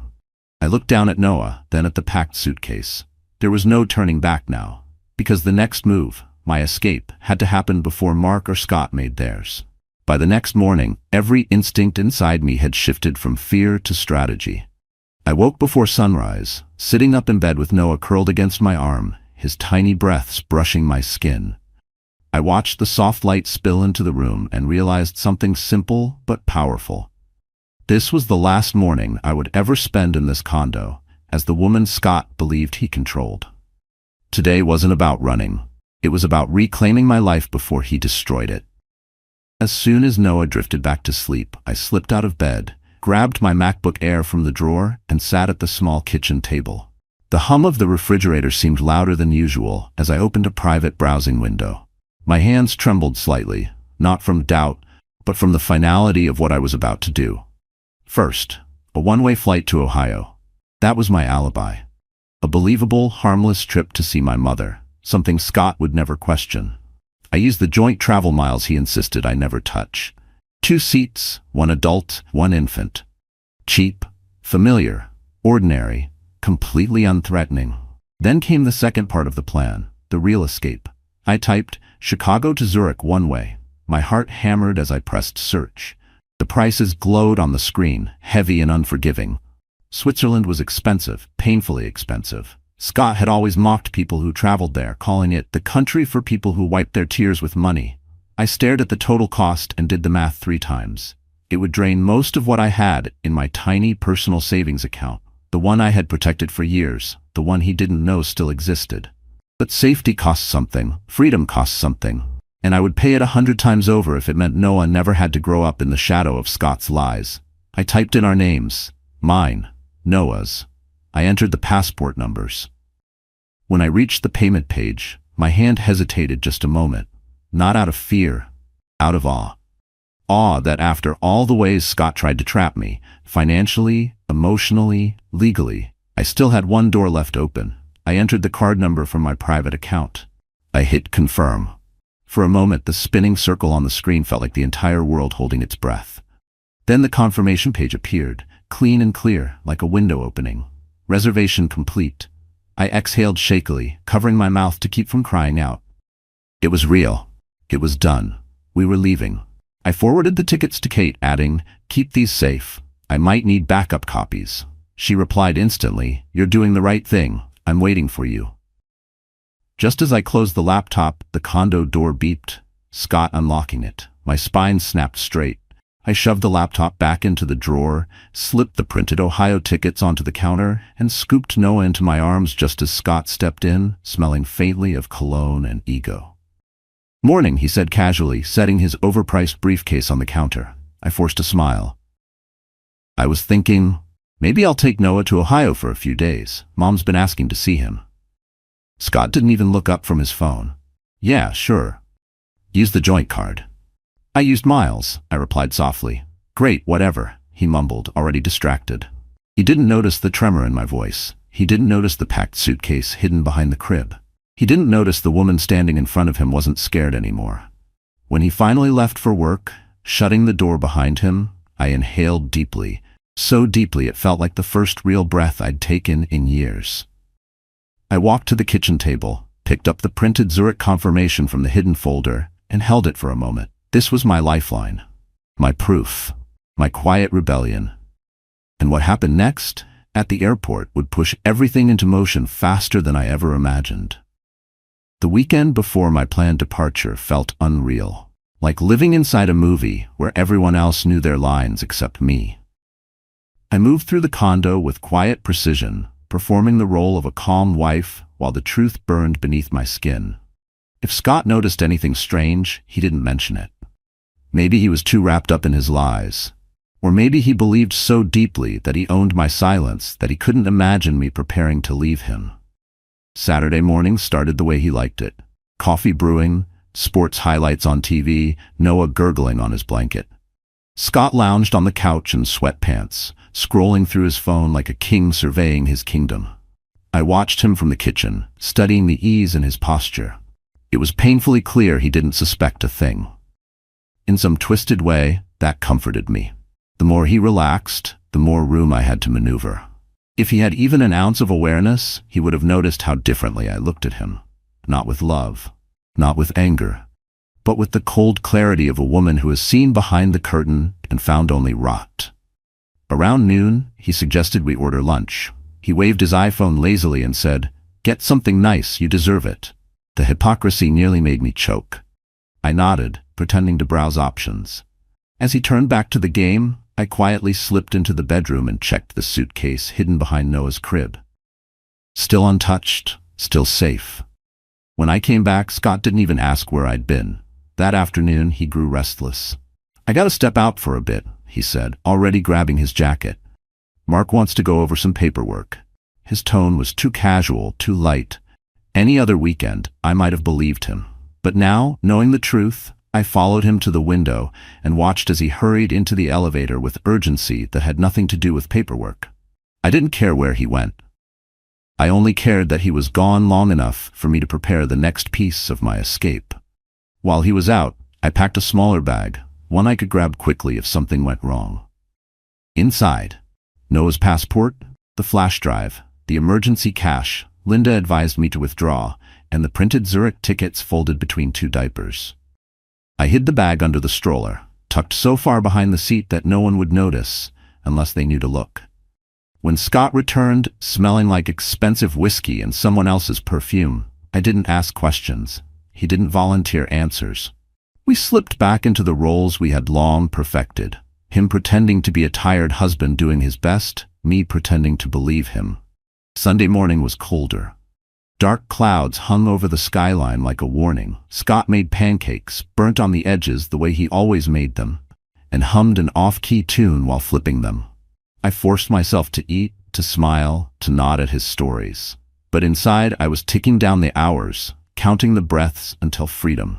I looked down at Noah, then at the packed suitcase. There was no turning back now, because the next move, my escape, had to happen before Mark or Scott made theirs. By the next morning, every instinct inside me had shifted from fear to strategy. I woke before sunrise, sitting up in bed with Noah curled against my arm, his tiny breaths brushing my skin. I watched the soft light spill into the room and realized something simple but powerful. This was the last morning I would ever spend in this condo, as the woman Scott believed he controlled. Today wasn't about running. It was about reclaiming my life before he destroyed it. As soon as Noah drifted back to sleep, I slipped out of bed, grabbed my MacBook Air from the drawer, and sat at the small kitchen table. The hum of the refrigerator seemed louder than usual as I opened a private browsing window. My hands trembled slightly, not from doubt, but from the finality of what I was about to do. First, a one-way flight to Ohio. That was my alibi. A believable, harmless trip to see my mother, something Scott would never question. I used the joint travel miles he insisted I never touch. 2 seats, 1 adult, 1 infant. Cheap, familiar, ordinary, completely unthreatening. Then came the second part of the plan, the real escape. I typed, Chicago to Zurich one way. My heart hammered as I pressed search. The prices glowed on the screen, heavy and unforgiving. Switzerland was expensive, painfully expensive. Scott had always mocked people who traveled there, calling it the country for people who wiped their tears with money. I stared at the total cost and did the math 3 times. It would drain most of what I had in my tiny personal savings account, the one I had protected for years, the one he didn't know still existed. But safety costs something, freedom costs something, and I would pay it 100 times over if it meant Noah never had to grow up in the shadow of Scott's lies. I typed in our names, mine, Noah's. I entered the passport numbers. When I reached the payment page, my hand hesitated just a moment, not out of fear, out of awe. Awe that after all the ways Scott tried to trap me, financially, emotionally, legally, I still had one door left open. I entered the card number from my private account. I hit confirm. For a moment, the spinning circle on the screen felt like the entire world holding its breath. Then the confirmation page appeared, clean and clear, like a window opening. Reservation complete. I exhaled shakily, covering my mouth to keep from crying out. It was real. It was done. We were leaving. I forwarded the tickets to Kate, adding, "Keep these safe. I might need backup copies." She replied instantly, "You're doing the right thing. I'm waiting for you." Just as I closed the laptop, the condo door beeped, Scott unlocking it. My spine snapped straight. I shoved the laptop back into the drawer, slipped the printed Ohio tickets onto the counter, and scooped Noah into my arms just as Scott stepped in, smelling faintly of cologne and ego. "Morning," he said casually, setting his overpriced briefcase on the counter. I forced a smile. I was thinking, maybe I'll take Noah to Ohio for a few days. Mom's been asking to see him. Scott didn't even look up from his phone. "Yeah, sure. Use the joint card." "I used miles," I replied softly. "Great, whatever," he mumbled, already distracted. He didn't notice the tremor in my voice. He didn't notice the packed suitcase hidden behind the crib. He didn't notice the woman standing in front of him wasn't scared anymore. When he finally left for work, shutting the door behind him, I inhaled deeply, so deeply it felt like the first real breath I'd taken in years. I walked to the kitchen table, picked up the printed Zurich confirmation from the hidden folder, and held it for a moment. This was my lifeline, my proof, my quiet rebellion. And what happened next, at the airport, would push everything into motion faster than I ever imagined. The weekend before my planned departure felt unreal, like living inside a movie where everyone else knew their lines except me. I moved through the condo with quiet precision, performing the role of a calm wife while the truth burned beneath my skin. If Scott noticed anything strange, he didn't mention it. Maybe he was too wrapped up in his lies. Or maybe he believed so deeply that he owned my silence that he couldn't imagine me preparing to leave him. Saturday morning started the way he liked it. Coffee brewing, sports highlights on TV, Noah gurgling on his blanket. Scott lounged on the couch in sweatpants, scrolling through his phone like a king surveying his kingdom. I watched him from the kitchen, studying the ease in his posture. It was painfully clear he didn't suspect a thing. In some twisted way, that comforted me. The more he relaxed, the more room I had to maneuver. If he had even an ounce of awareness, he would have noticed how differently I looked at him. Not with love, not with anger, but with the cold clarity of a woman who has seen behind the curtain and found only rot. Around noon, he suggested we order lunch. He waved his iPhone lazily and said, "Get something nice, you deserve it." The hypocrisy nearly made me choke. I nodded, pretending to browse options. As he turned back to the game, I quietly slipped into the bedroom and checked the suitcase hidden behind Noah's crib. Still untouched, still safe. When I came back, Scott didn't even ask where I'd been. That afternoon, he grew restless. "I gotta step out for a bit," he said, already grabbing his jacket. "Mark wants to go over some paperwork." His tone was too casual, too light. Any other weekend, I might have believed him. But now, knowing the truth, I followed him to the window and watched as he hurried into the elevator with urgency that had nothing to do with paperwork. I didn't care where he went. I only cared that he was gone long enough for me to prepare the next piece of my escape. While he was out, I packed a smaller bag, one I could grab quickly if something went wrong. Inside, Noah's passport, the flash drive, the emergency cash Linda advised me to withdraw, and the printed Zurich tickets folded between 2 diapers. I hid the bag under the stroller, tucked so far behind the seat that no one would notice, unless they knew to look. When Scott returned, smelling like expensive whiskey and someone else's perfume, I didn't ask questions. He didn't volunteer answers. We slipped back into the roles we had long perfected. Him pretending to be a tired husband doing his best, me pretending to believe him. Sunday morning was colder. Dark clouds hung over the skyline like a warning. Scott made pancakes, burnt on the edges the way he always made them, and hummed an off-key tune while flipping them. I forced myself to eat, to smile, to nod at his stories. But inside I was ticking down the hours, counting the breaths until freedom.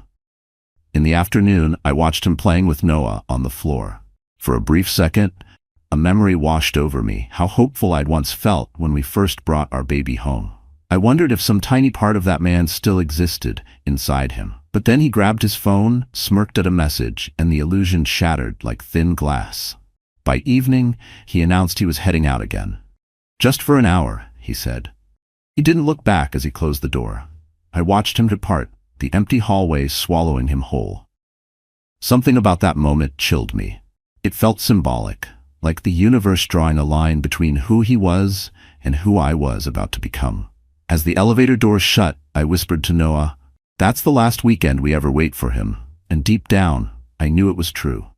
In the afternoon, I watched him playing with Noah on the floor. For a brief second, a memory washed over me, how hopeful I'd once felt when we first brought our baby home. I wondered if some tiny part of that man still existed inside him. But then he grabbed his phone, smirked at a message, and the illusion shattered like thin glass. By evening, he announced he was heading out again. "Just for an hour," he said. He didn't look back as he closed the door. I watched him depart, the empty hallway swallowing him whole. Something about that moment chilled me. It felt symbolic, like the universe drawing a line between who he was and who I was about to become. As the elevator doors shut, I whispered to Noah, "That's the last weekend we ever wait for him." And deep down, I knew it was true.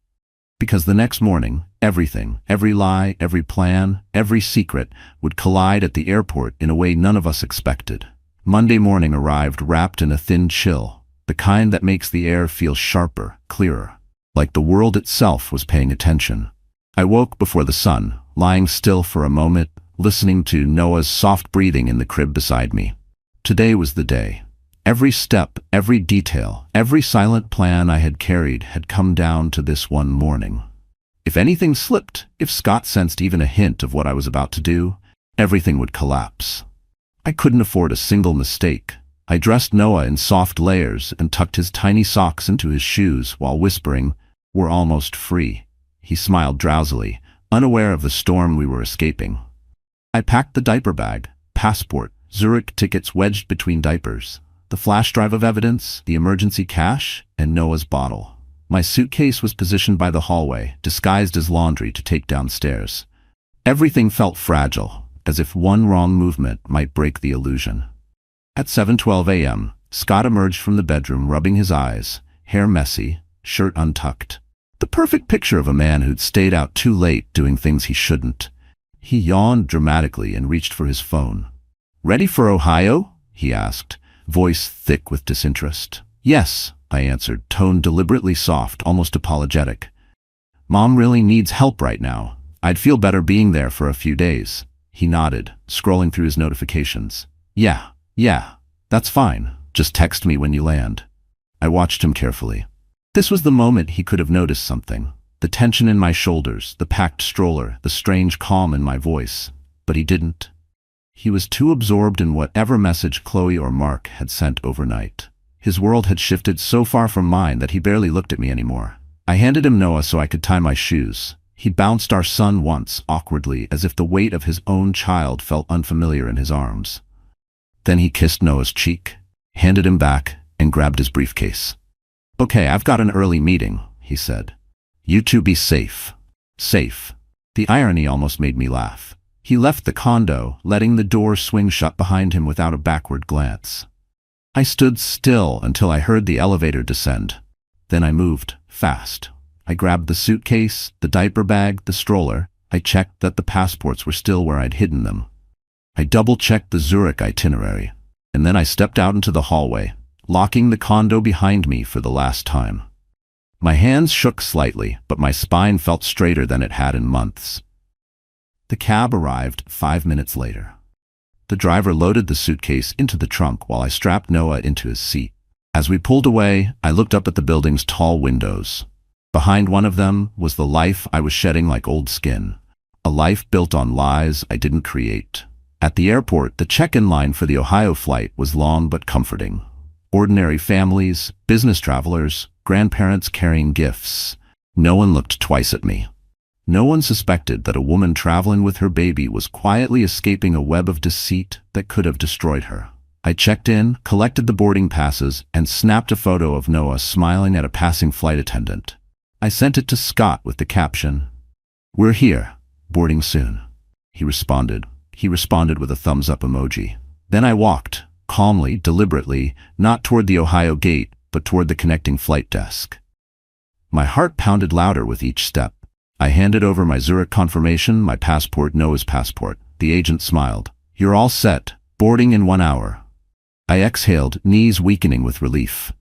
Because the next morning, everything, every lie, every plan, every secret, would collide at the airport in a way none of us expected. Monday morning arrived wrapped in a thin chill, the kind that makes the air feel sharper, clearer, like the world itself was paying attention. I woke before the sun, lying still for a moment, listening to Noah's soft breathing in the crib beside me. Today was the day. Every step, every detail, every silent plan I had carried had come down to this one morning. If anything slipped, if Scott sensed even a hint of what I was about to do, everything would collapse. I couldn't afford a single mistake. I dressed Noah in soft layers and tucked his tiny socks into his shoes while whispering, "We're almost free." He smiled drowsily, unaware of the storm we were escaping. I packed the diaper bag, passport, Zurich tickets wedged between diapers, the flash drive of evidence, the emergency cash, and Noah's bottle. My suitcase was positioned by the hallway, disguised as laundry to take downstairs. Everything felt fragile, as if one wrong movement might break the illusion. At 7:12 a.m., Scott emerged from the bedroom rubbing his eyes, hair messy, shirt untucked. The perfect picture of a man who'd stayed out too late doing things he shouldn't. He yawned dramatically and reached for his phone. "Ready for Ohio?" he asked, voice thick with disinterest. "Yes," I answered, tone deliberately soft, almost apologetic. "Mom really needs help right now. I'd feel better being there for a few days." He nodded, scrolling through his notifications. Yeah, that's fine. Just text me when you land." I watched him carefully. This was the moment he could have noticed something. The tension in my shoulders, the packed stroller, the strange calm in my voice. But he didn't. He was too absorbed in whatever message Chloe or Mark had sent overnight. His world had shifted so far from mine that he barely looked at me anymore. I handed him Noah so I could tie my shoes. He bounced our son once, awkwardly, as if the weight of his own child felt unfamiliar in his arms. Then he kissed Noah's cheek, handed him back, and grabbed his briefcase. "Okay, I've got an early meeting," he said. "You two be safe." Safe. The irony almost made me laugh. He left the condo, letting the door swing shut behind him without a backward glance. I stood still until I heard the elevator descend. Then I moved, fast. I grabbed the suitcase, the diaper bag, the stroller. I checked that the passports were still where I'd hidden them. I double-checked the Zurich itinerary. And then I stepped out into the hallway, locking the condo behind me for the last time. My hands shook slightly, but my spine felt straighter than it had in months. The cab arrived 5 minutes later. The driver loaded the suitcase into the trunk while I strapped Noah into his seat. As we pulled away, I looked up at the building's tall windows. Behind one of them was the life I was shedding like old skin. A life built on lies I didn't create. At the airport, the check-in line for the Ohio flight was long but comforting. Ordinary families, business travelers, grandparents carrying gifts. No one looked twice at me. No one suspected that a woman traveling with her baby was quietly escaping a web of deceit that could have destroyed her. I checked in, collected the boarding passes, and snapped a photo of Noah smiling at a passing flight attendant. I sent it to Scott with the caption, "We're here, boarding soon." He responded. He responded with a thumbs-up emoji. Then I walked, calmly, deliberately, not toward the Ohio gate, but toward the connecting flight desk. My heart pounded louder with each step. I handed over my Zurich confirmation, my passport, Noah's passport. The agent smiled. "You're all set. Boarding in 1 hour." I exhaled, knees weakening with relief.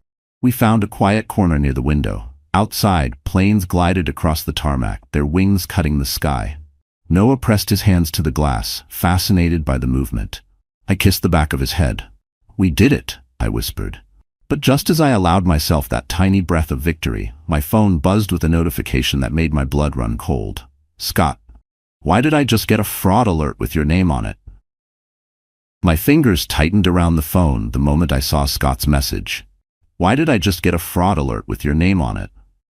We found a quiet corner near the window. Outside, planes glided across the tarmac, their wings cutting the sky. Noah pressed his hands to the glass, fascinated by the movement. I kissed the back of his head. "We did it," I whispered. But just as I allowed myself that tiny breath of victory, my phone buzzed with a notification that made my blood run cold. "Scott, why did I just get a fraud alert with your name on it?" My fingers tightened around the phone the moment I saw Scott's message. "Why did I just get a fraud alert with your name on it?"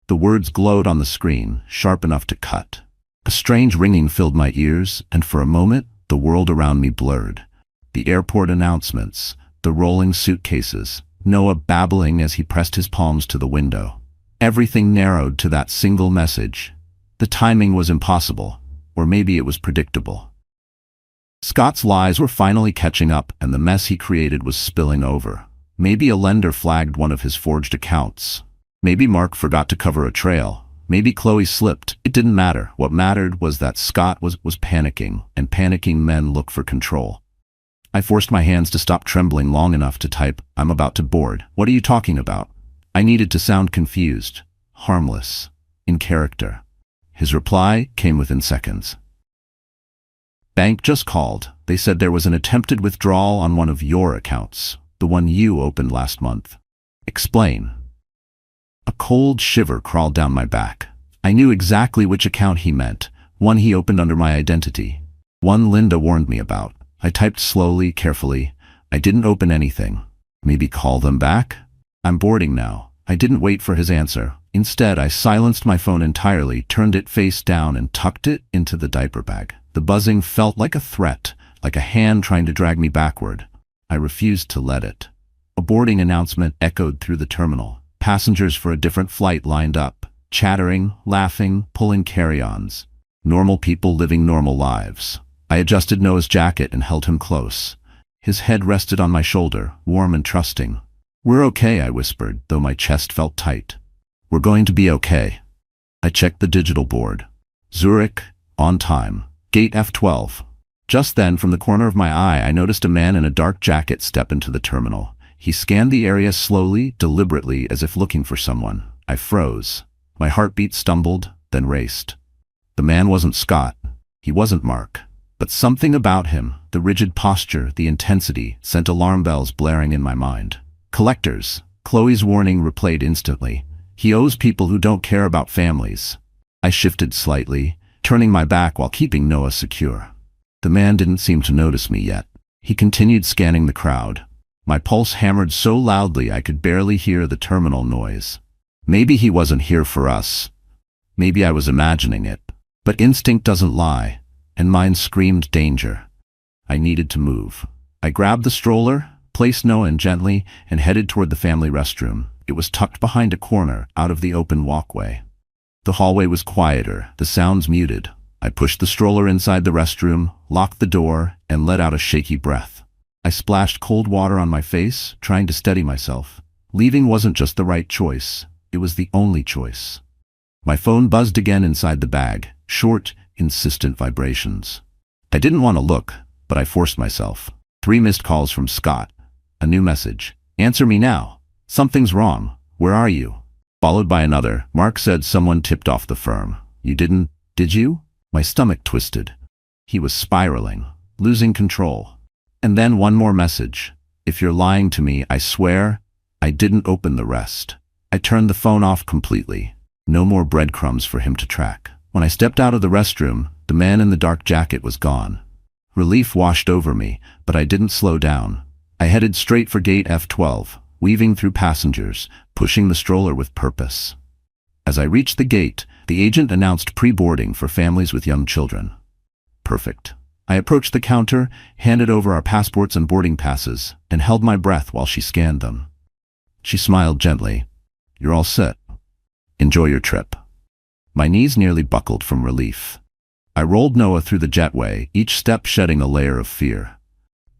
The words glowed on the screen, sharp enough to cut. A strange ringing filled my ears, and for a moment, the world around me blurred. The airport announcements, the rolling suitcases, Noah babbling as he pressed his palms to the window. Everything narrowed to that single message. The timing was impossible, or maybe it was predictable. Scott's lies were finally catching up, and the mess he created was spilling over. Maybe a lender flagged one of his forged accounts. Maybe Mark forgot to cover a trail. Maybe Chloe slipped. It didn't matter. What mattered was that Scott was panicking, and panicking men look for control. I forced my hands to stop trembling long enough to type, "I'm about to board. What are you talking about?" I needed to sound confused, harmless, in character. His reply came within seconds. "Bank just called. They said there was an attempted withdrawal on one of your accounts, the one you opened last month." "Explain." A cold shiver crawled down my back. I knew exactly which account he meant, one he opened under my identity, one Linda warned me about. I typed slowly, carefully. "I didn't open anything." "Maybe call them back?" "I'm boarding now." I didn't wait for his answer. Instead, I silenced my phone entirely, turned it face down, and tucked it into the diaper bag. The buzzing felt like a threat, like a hand trying to drag me backward. I refused to let it. A boarding announcement echoed through the terminal. Passengers for a different flight lined up, chattering, laughing, pulling carry-ons. Normal people living normal lives. I adjusted Noah's jacket and held him close. His head rested on my shoulder, warm and trusting. "We're okay," I whispered, though my chest felt tight. "We're going to be okay." I checked the digital board. Zurich, on time. Gate F12. Just then, from the corner of my eye, I noticed a man in a dark jacket step into the terminal. He scanned the area slowly, deliberately, as if looking for someone. I froze. My heartbeat stumbled, then raced. The man wasn't Scott. He wasn't Mark. But something about him, the rigid posture, the intensity, sent alarm bells blaring in my mind. Collectors. Chloe's warning replayed instantly. He owes people who don't care about families. I shifted slightly, turning my back while keeping Noah secure. The man didn't seem to notice me yet. He continued scanning the crowd. My pulse hammered so loudly I could barely hear the terminal noise. Maybe he wasn't here for us. Maybe I was imagining it. But instinct doesn't lie, and mine screamed danger. I needed to move. I grabbed the stroller, placed Noah in gently, and headed toward the family restroom. It was tucked behind a corner, out of the open walkway. The hallway was quieter, the sounds muted. I pushed the stroller inside the restroom, locked the door, and let out a shaky breath. I splashed cold water on my face, trying to steady myself. Leaving wasn't just the right choice, it was the only choice. My phone buzzed again inside the bag, short, insistent vibrations. I didn't want to look, but I forced myself. 3 missed calls from Scott. A new message. "Answer me now. Something's wrong. Where are you?" Followed by another. "Mark said someone tipped off the firm. You didn't, did you?" My stomach twisted. He was spiraling, losing control. And then one more message. "If you're lying to me, I swear." I didn't open the rest. I turned the phone off completely. No more breadcrumbs for him to track. When I stepped out of the restroom, the man in the dark jacket was gone. Relief washed over me, but I didn't slow down. I headed straight for gate F12, weaving through passengers, pushing the stroller with purpose. As I reached the gate, the agent announced pre-boarding for families with young children. Perfect. I approached the counter, handed over our passports and boarding passes, and held my breath while she scanned them. She smiled gently. "You're all set. Enjoy your trip." My knees nearly buckled from relief. I rolled Noah through the jetway, each step shedding a layer of fear.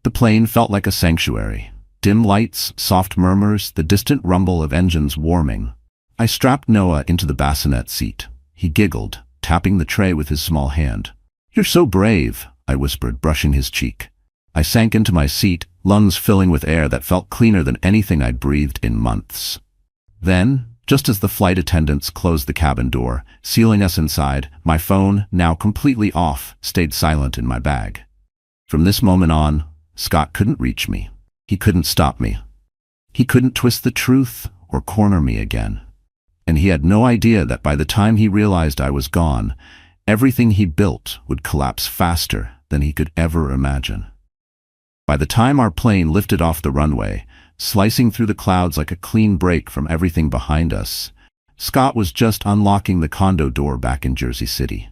The plane felt like a sanctuary. Dim lights, soft murmurs, the distant rumble of engines warming. I strapped Noah into the bassinet seat. He giggled, tapping the tray with his small hand. "You're so brave," I whispered, brushing his cheek. I sank into my seat, lungs filling with air that felt cleaner than anything I'd breathed in months. Then, just as the flight attendants closed the cabin door, sealing us inside, my phone, now completely off, stayed silent in my bag. From this moment on, Scott couldn't reach me. He couldn't stop me. He couldn't twist the truth or corner me again. And he had no idea that by the time he realized I was gone, everything he built would collapse faster than he could ever imagine. By the time our plane lifted off the runway, slicing through the clouds like a clean break from everything behind us, Scott was just unlocking the condo door back in Jersey City.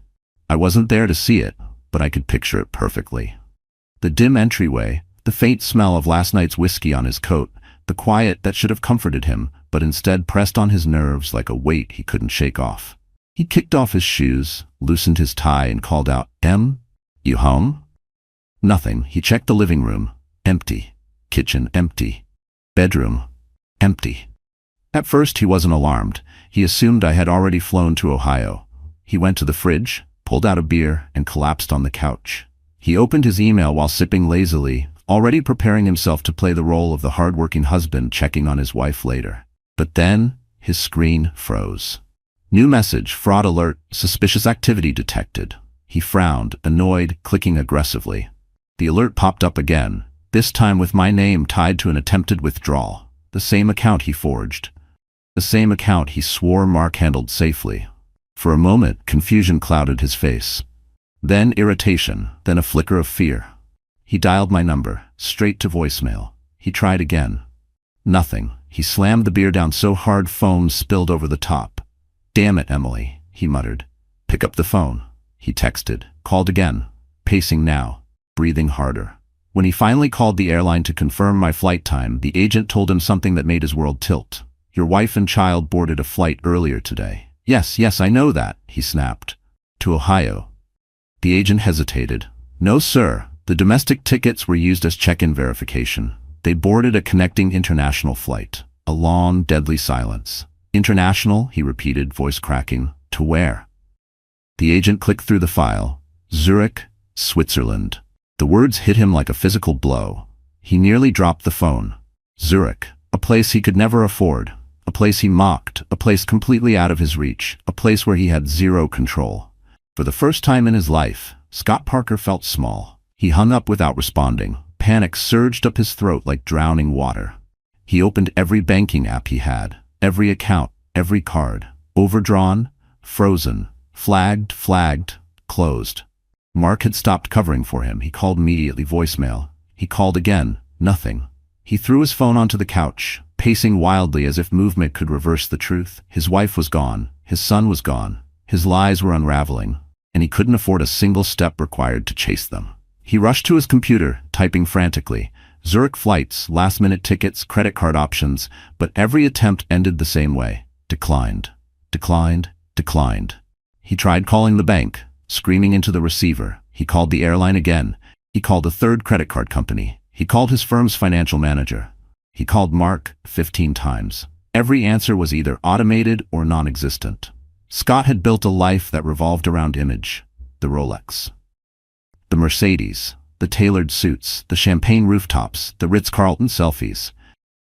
I wasn't there to see it, but I could picture it perfectly. The dim entryway, the faint smell of last night's whiskey on his coat, the quiet that should have comforted him, but instead pressed on his nerves like a weight he couldn't shake off. He kicked off his shoes, loosened his tie, and called out, "Em, you home?" Nothing. He checked the living room. Empty. Kitchen empty. Bedroom empty. At first he wasn't alarmed. He assumed I had already flown to Ohio. He went to the fridge, pulled out a beer, and collapsed on the couch. He opened his email while sipping lazily, already preparing himself to play the role of the hard-working husband checking on his wife later. But then, his screen froze. New message, fraud alert, suspicious activity detected. He frowned, annoyed, clicking aggressively. The alert popped up again, this time with my name tied to an attempted withdrawal. The same account he forged. The same account he swore Mark handled safely. For a moment, confusion clouded his face. Then irritation, then a flicker of fear. He dialed my number, straight to voicemail. He tried again. Nothing. He slammed the beer down so hard foam spilled over the top. "Damn it, Emily," he muttered. "Pick up the phone." He texted, called again, pacing now, breathing harder. When he finally called the airline to confirm my flight time, the agent told him something that made his world tilt. "Your wife and child boarded a flight earlier today." Yes, I know that," he snapped. "To Ohio." The agent hesitated. "No, sir. The domestic tickets were used as check-in verification. They boarded a connecting international flight." A long, deadly silence. "International," he repeated, voice cracking. "To where?" The agent clicked through the file. "Zurich, Switzerland." The words hit him like a physical blow. He nearly dropped the phone. Zurich, a place he could never afford, a place he mocked, a place completely out of his reach, a place where he had zero control. For the first time in his life, Scott Parker felt small. He hung up without responding. Panic surged up his throat like drowning water. He opened every banking app he had, every account, every card. Overdrawn, frozen, flagged, closed. Mark had stopped covering for him. He called immediately, voicemail. He called again, nothing. He threw his phone onto the couch, pacing wildly as if movement could reverse the truth. His wife was gone. His son was gone. His lies were unraveling. and he couldn't afford a single step required to chase them. He rushed to his computer, typing frantically. Zurich flights, last-minute tickets, credit card options, but every attempt ended the same way. Declined. Declined. Declined. He tried calling the bank, screaming into the receiver. He called the airline again. He called a third credit card company. He called his firm's financial manager. He called Mark 15 times. Every answer was either automated or non-existent. Scott had built a life that revolved around image. The Rolex, the Mercedes, the tailored suits, the champagne rooftops, the Ritz-Carlton selfies.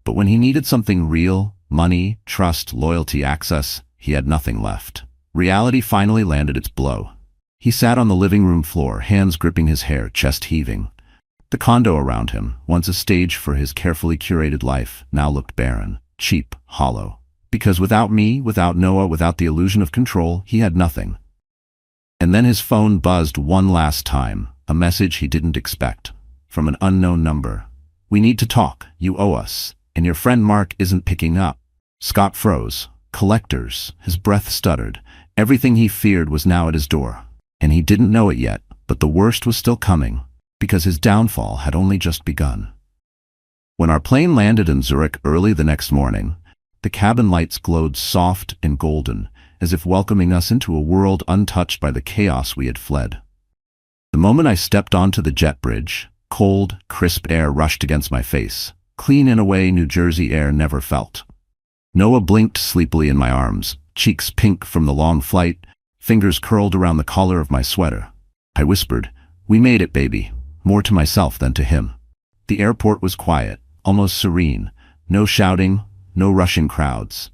But when he needed something real, money, trust, loyalty, access, he had nothing left. Reality finally landed its blow. He sat on the living room floor, hands gripping his hair, chest heaving. The condo around him, once a stage for his carefully curated life, now looked barren, cheap, hollow. Because without me, without Noah, without the illusion of control, he had nothing. And then his phone buzzed one last time, a message he didn't expect, from an unknown number. "We need to talk, you owe us, and your friend Mark isn't picking up." Scott froze. Collectors, his breath stuttered. Everything he feared was now at his door. And he didn't know it yet, but the worst was still coming, because his downfall had only just begun. When our plane landed in Zurich early the next morning, the cabin lights glowed soft and golden, as if welcoming us into a world untouched by the chaos we had fled. The moment I stepped onto the jet bridge, cold, crisp air rushed against my face, clean in a way New Jersey air never felt. Noah blinked sleepily in my arms, cheeks pink from the long flight, fingers curled around the collar of my sweater. I whispered, "We made it, baby," more to myself than to him. The airport was quiet, almost serene, no shouting, no rushing crowds.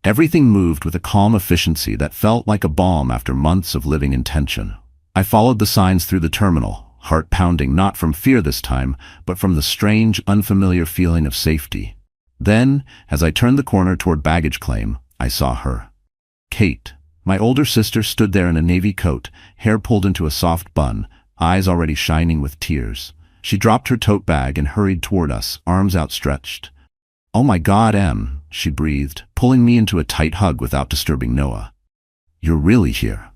Everything moved with a calm efficiency that felt like a balm after months of living in tension. I followed the signs through the terminal, heart pounding not from fear this time, but from the strange, unfamiliar feeling of safety. Then, as I turned the corner toward baggage claim, I saw her. Kate, my older sister, stood there in a navy coat, hair pulled into a soft bun, eyes already shining with tears. She dropped her tote bag and hurried toward us, arms outstretched. "Oh my God, Em," she breathed, pulling me into a tight hug without disturbing Noah. "You're really here."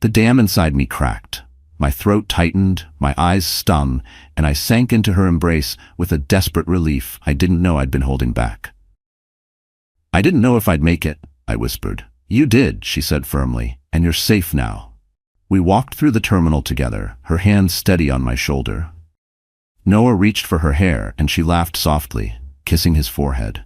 The dam inside me cracked. My throat tightened, my eyes stung, and I sank into her embrace with a desperate relief I didn't know I'd been holding back. "I didn't know if I'd make it," I whispered. "You did," she said firmly, "and you're safe now." We walked through the terminal together, her hands steady on my shoulder. Noah reached for her hair, and she laughed softly, kissing his forehead.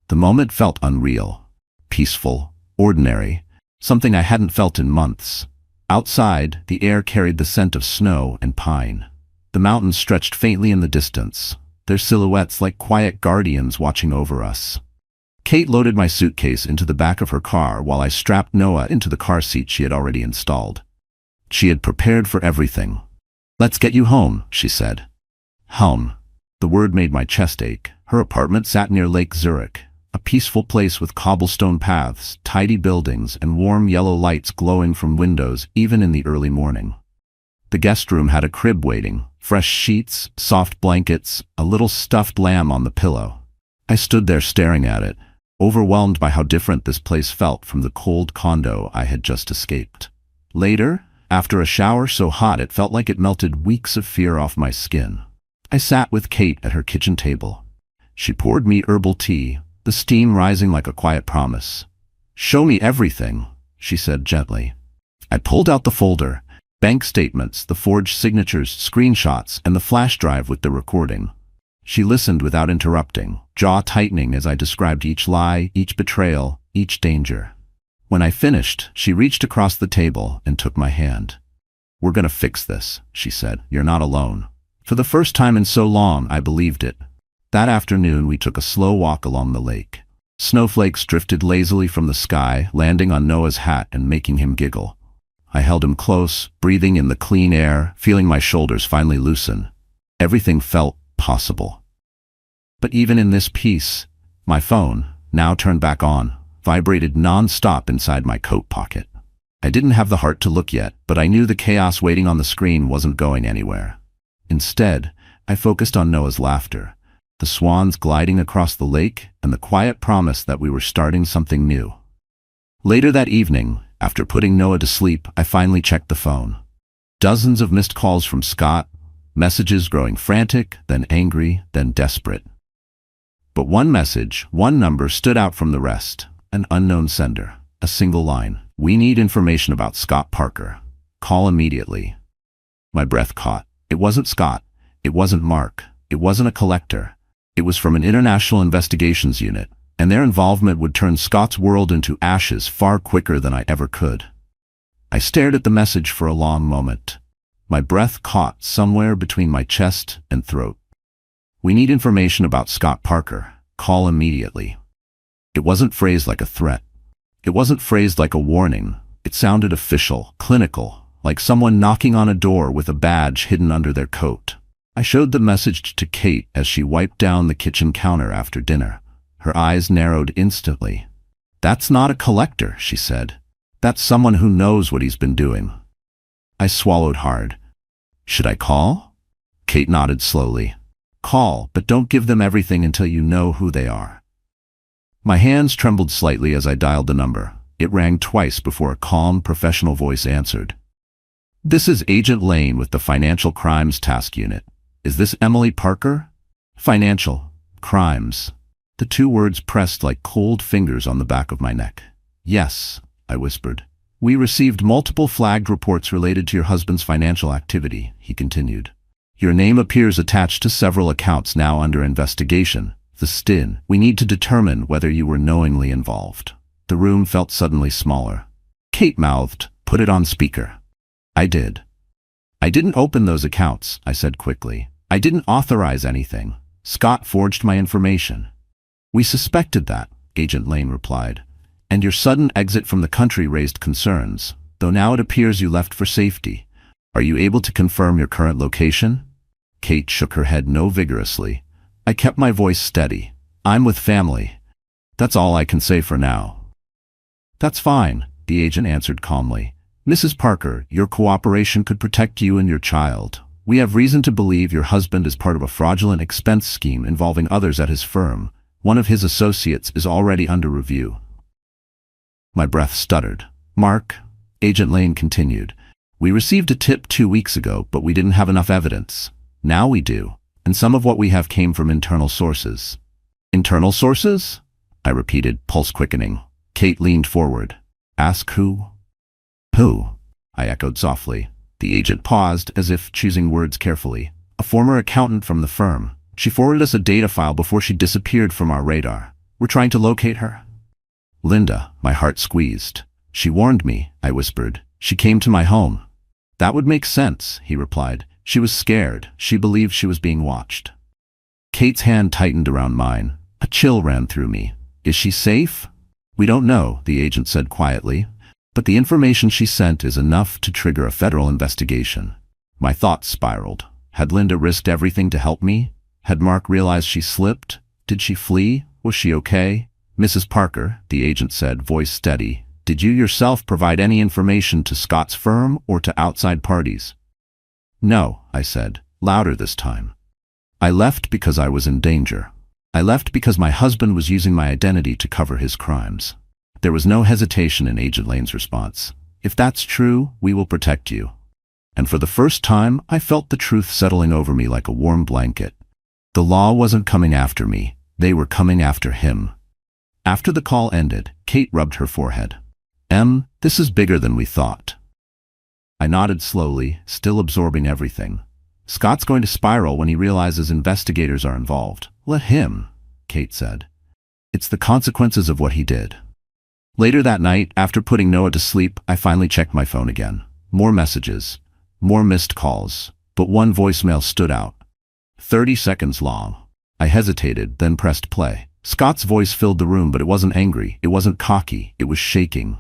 The moment felt unreal, peaceful, ordinary, something I hadn't felt in months. Outside, the air carried the scent of snow and pine. The mountains stretched faintly in the distance, their silhouettes like quiet guardians watching over us. Kate loaded my suitcase into the back of her car while I strapped Noah into the car seat she had already installed. She had prepared for everything. "Let's get you home," she said. Home. The word made my chest ache. Her apartment sat near Lake Zurich, a peaceful place with cobblestone paths, tidy buildings, and warm yellow lights glowing from windows even in the early morning. The guest room had a crib waiting, fresh sheets, soft blankets, a little stuffed lamb on the pillow. I stood there staring at it, overwhelmed by how different this place felt from the cold condo I had just escaped. Later, after a shower so hot it felt like it melted weeks of fear off my skin, I sat with Kate at her kitchen table. She poured me herbal tea, the steam rising like a quiet promise. "Show me everything," she said gently. I pulled out the folder, bank statements, the forged signatures, screenshots, and the flash drive with the recording. She listened without interrupting, jaw tightening as I described each lie, each betrayal, each danger. When I finished, she reached across the table and took my hand. "We're gonna fix this," she said. "You're not alone." For the first time in so long, I believed it. That afternoon, we took a slow walk along the lake. Snowflakes drifted lazily from the sky, landing on Noah's hat and making him giggle. I held him close, breathing in the clean air, feeling my shoulders finally loosen. Everything felt possible. But even in this peace, my phone, now turned back on, vibrated non-stop inside my coat pocket. I didn't have the heart to look yet, but I knew the chaos waiting on the screen wasn't going anywhere. Instead, I focused on Noah's laughter, the swans gliding across the lake, and the quiet promise that we were starting something new. Later that evening, After putting Noah to sleep, I finally checked the phone. Dozens of missed calls from Scott, messages growing frantic, then angry, then desperate. But one message, one number stood out from the rest. An unknown sender. A single line. "We need information about Scott Parker. Call immediately." My breath caught. It wasn't Scott. It wasn't Mark. It wasn't a collector. It was from an international investigations unit, and their involvement would turn Scott's world into ashes far quicker than I ever could. I stared at the message for a long moment. My breath caught somewhere between my chest and throat. "We need information about Scott Parker. Call immediately." It wasn't phrased like a threat. It wasn't phrased like a warning. It sounded official, clinical, like someone knocking on a door with a badge hidden under their coat. I showed the message to Kate as she wiped down the kitchen counter after dinner. Her eyes narrowed instantly. "That's not a collector," she said. "That's someone who knows what he's been doing." I swallowed hard. "Should I call?" Kate nodded slowly. "Call, but don't give them everything until you know who they are." My hands trembled slightly as I dialed the number. It rang twice before a calm, professional voice answered. "This is Agent Lane with the Financial Crimes Task Unit. Is this Emily Parker?" "Financial crimes." The two words pressed like cold fingers on the back of my neck. "Yes," I whispered. "We received multiple flagged reports related to your husband's financial activity," he continued. "Your name appears attached to several accounts now under investigation. The STIN. We need to determine whether you were knowingly involved." The room felt suddenly smaller. Kate mouthed, "Put it on speaker." I did. "I didn't open those accounts," I said quickly. "I didn't authorize anything. Scott forged my information." "We suspected that," Agent Lane replied. "And your sudden exit from the country raised concerns, though now it appears you left for safety. Are you able to confirm your current location?" Kate shook her head no vigorously. I kept my voice steady. "I'm with family. That's all I can say for now." "That's fine," the agent answered calmly. "Mrs. Parker, your cooperation could protect you and your child. We have reason to believe your husband is part of a fraudulent expense scheme involving others at his firm. One of his associates is already under review." My breath stuttered. "Mark," Agent Lane continued, "we received a tip 2 weeks ago, but we didn't have enough evidence. Now we do. And some of what we have came from internal sources." "Internal sources?" I repeated, pulse quickening. Kate leaned forward. "Ask who?" "Who?" I echoed softly. The agent paused, as if choosing words carefully. "A former accountant from the firm. She forwarded us a data file before she disappeared from our radar. We're trying to locate her." "Linda," my heart squeezed. "She warned me," I whispered. "She came to my home." "That would make sense," he replied. "She was scared. She believed she was being watched." Kate's hand tightened around mine. A chill ran through me. "Is she safe?" "We don't know," the agent said quietly. "But the information she sent is enough to trigger a federal investigation." My thoughts spiraled. Had Linda risked everything to help me? Had Mark realized she slipped? Did she flee? Was she okay? "Mrs. Parker," the agent said, voice steady, "did you yourself provide any information to Scott's firm or to outside parties?" "No," I said, louder this time. "I left because I was in danger. I left because my husband was using my identity to cover his crimes." There was no hesitation in Agent Lane's response. "If that's true, we will protect you." And for the first time, I felt the truth settling over me like a warm blanket. The law wasn't coming after me. They were coming after him. After the call ended, Kate rubbed her forehead. This is bigger than we thought." I nodded slowly, still absorbing everything. "Scott's going to spiral when he realizes investigators are involved. Let him," Kate said. "It's the consequences of what he did." Later that night, after putting Noah to sleep, I finally checked my phone again. More messages, more missed calls, but one voicemail stood out. 30 seconds long. I hesitated, then pressed play. Scott's voice filled the room, but it wasn't angry, it wasn't cocky, it was shaking.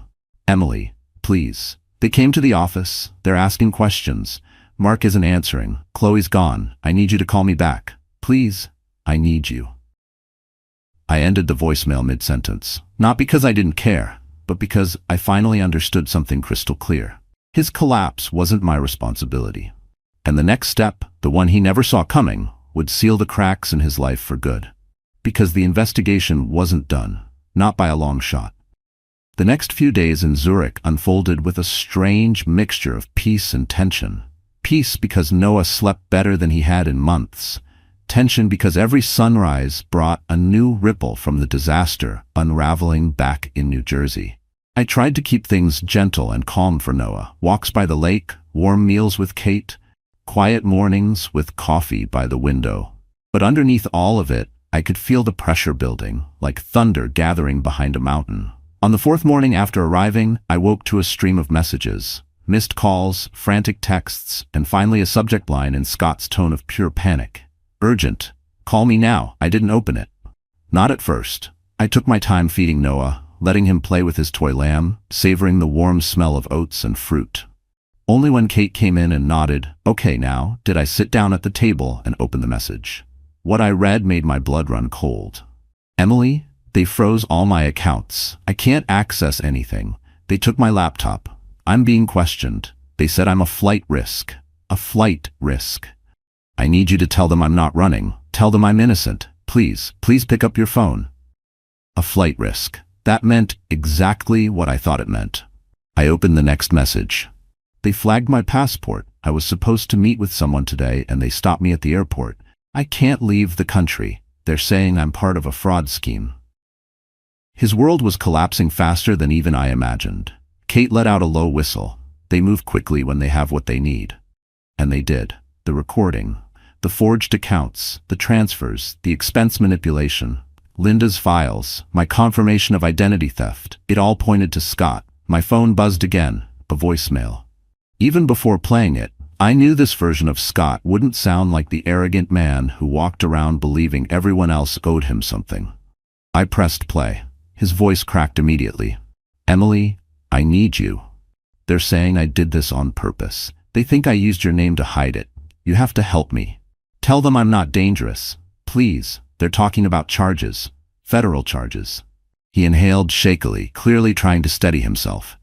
"Emily, please. They came to the office, they're asking questions. Mark isn't answering. Chloe's gone. I need you to call me back. Please, I need you." I ended the voicemail mid-sentence, not because I didn't care, but because I finally understood something crystal clear. His collapse wasn't my responsibility. And the next step, the one he never saw coming, would seal the cracks in his life for good. Because the investigation wasn't done, not by a long shot. The next few days in Zurich unfolded with a strange mixture of peace and tension. Peace because Noah slept better than he had in months. Tension because every sunrise brought a new ripple from the disaster unraveling back in New Jersey. I tried to keep things gentle and calm for Noah. Walks by the lake, warm meals with Kate, quiet mornings with coffee by the window. But underneath all of it, I could feel the pressure building, like thunder gathering behind a mountain. On the fourth morning after arriving, I woke to a stream of messages. Missed calls, frantic texts, and finally a subject line in Scott's tone of pure panic. Urgent. Call me now. I didn't open it. Not at first. I took my time feeding Noah, letting him play with his toy lamb, savoring the warm smell of oats and fruit. Only when Kate came in and nodded, "Okay now," did I sit down at the table and open the message. What I read made my blood run cold. "Emily, they froze all my accounts. I can't access anything. They took my laptop. I'm being questioned. They said I'm a flight risk. A flight risk. I need you to tell them I'm not running. Tell them I'm innocent. Please, please pick up your phone." A flight risk. That meant exactly what I thought it meant. I opened the next message. "They flagged my passport. I was supposed to meet with someone today and they stopped me at the airport. I can't leave the country. They're saying I'm part of a fraud scheme." His world was collapsing faster than even I imagined. Kate let out a low whistle. They move quickly when they have what they need. And they did. The recording, the forged accounts, the transfers, the expense manipulation, Linda's files, my confirmation of identity theft, it all pointed to Scott. My phone buzzed again, a voicemail. Even before playing it, I knew this version of Scott wouldn't sound like the arrogant man who walked around believing everyone else owed him something. I pressed play. His voice cracked immediately. "Emily, I need you. They're saying I did this on purpose. They think I used your name to hide it. You have to help me. Tell them I'm not dangerous. Please, they're talking about charges. Federal charges." He inhaled shakily, clearly trying to steady himself.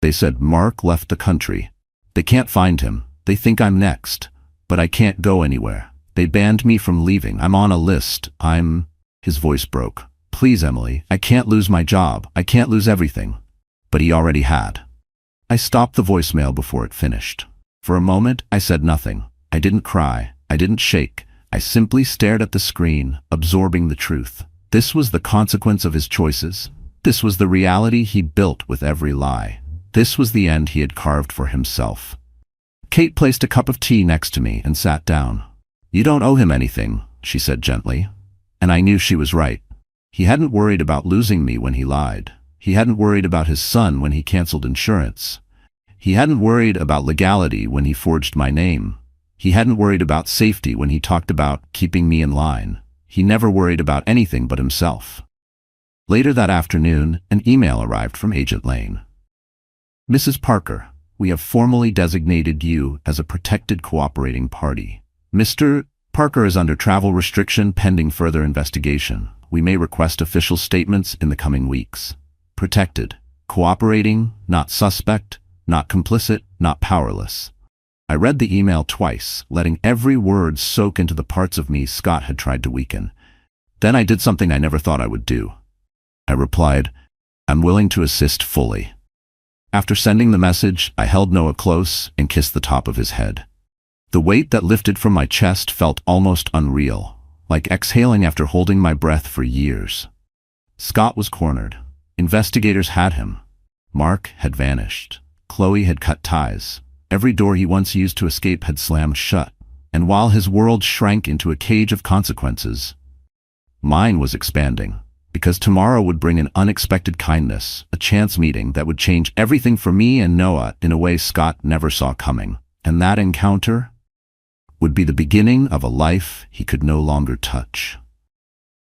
"They said Mark left the country. They can't find him. They think I'm next. But I can't go anywhere. They banned me from leaving. I'm on a list. His voice broke. "Please, Emily, I can't lose my job. I can't lose everything." But he already had. I stopped the voicemail before it finished. For a moment, I said nothing. I didn't cry. I didn't shake. I simply stared at the screen, absorbing the truth. This was the consequence of his choices. This was the reality he built with every lie. This was the end he had carved for himself. Kate placed a cup of tea next to me and sat down. "You don't owe him anything," she said gently. And I knew she was right. He hadn't worried about losing me when he lied. He hadn't worried about his son when he canceled insurance. He hadn't worried about legality when he forged my name. He hadn't worried about safety when he talked about keeping me in line. He never worried about anything but himself. Later that afternoon, an email arrived from Agent Lane. "Mrs. Parker, we have formally designated you as a protected cooperating party. Mr. Parker is under travel restriction pending further investigation. We may request official statements in the coming weeks. Protected. Cooperating, not suspect, not complicit, not powerless." I read the email twice, letting every word soak into the parts of me Scott had tried to weaken. Then I did something I never thought I would do. I replied, "I'm willing to assist fully." After sending the message, I held Noah close and kissed the top of his head. The weight that lifted from my chest felt almost unreal, like exhaling after holding my breath for years. Scott was cornered. Investigators had him. Mark had vanished. Chloe had cut ties. Every door he once used to escape had slammed shut. And while his world shrank into a cage of consequences, mine was expanding. Because tomorrow would bring an unexpected kindness, a chance meeting that would change everything for me and Noah in a way Scott never saw coming. And that encounter would be the beginning of a life he could no longer touch.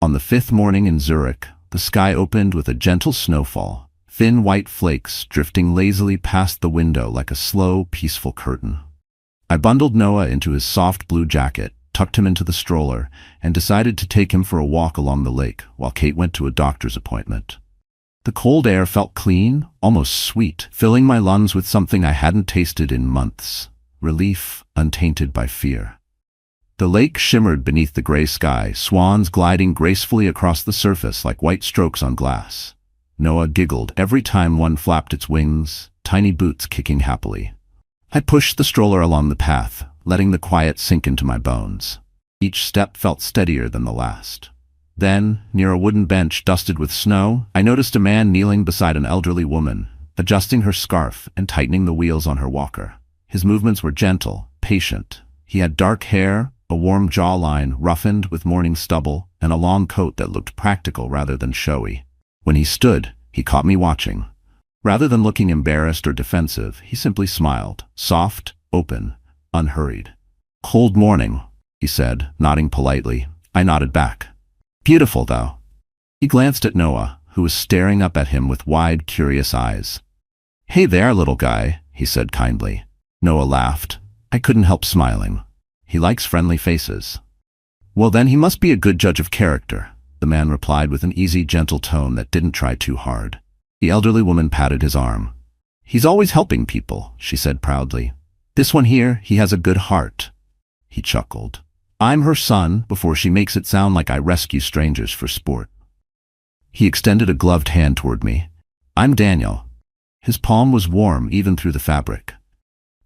On the fifth morning in Zurich, the sky opened with a gentle snowfall, thin white flakes drifting lazily past the window like a slow, peaceful curtain. I bundled Noah into his soft blue jacket, tucked him into the stroller, and decided to take him for a walk along the lake while Kate went to a doctor's appointment. The cold air felt clean, almost sweet, filling my lungs with something I hadn't tasted in months. Relief untainted by fear. The lake shimmered beneath the gray sky, swans gliding gracefully across the surface like white strokes on glass. Noah giggled every time one flapped its wings, tiny boots kicking happily. I pushed the stroller along the path, letting the quiet sink into my bones. Each step felt steadier than the last. Then, near a wooden bench dusted with snow, I noticed a man kneeling beside an elderly woman, adjusting her scarf and tightening the wheels on her walker. His movements were gentle, patient. He had dark hair, a warm jawline roughened with morning stubble, and a long coat that looked practical rather than showy. When he stood, he caught me watching. Rather than looking embarrassed or defensive, he simply smiled, soft, open, unhurried. "Cold morning," he said, nodding politely. I nodded back. "Beautiful, though." He glanced at Noah, who was staring up at him with wide, curious eyes. "Hey there, little guy," he said kindly. Noah laughed. I couldn't help smiling. He likes friendly faces. "Well, then he must be a good judge of character," the man replied with an easy, gentle tone that didn't try too hard. The elderly woman patted his arm. "He's always helping people," she said proudly. "This one here, he has a good heart." He chuckled. "I'm her son," before she makes it sound like I rescue strangers for sport. He extended a gloved hand toward me. "I'm Daniel." His palm was warm even through the fabric.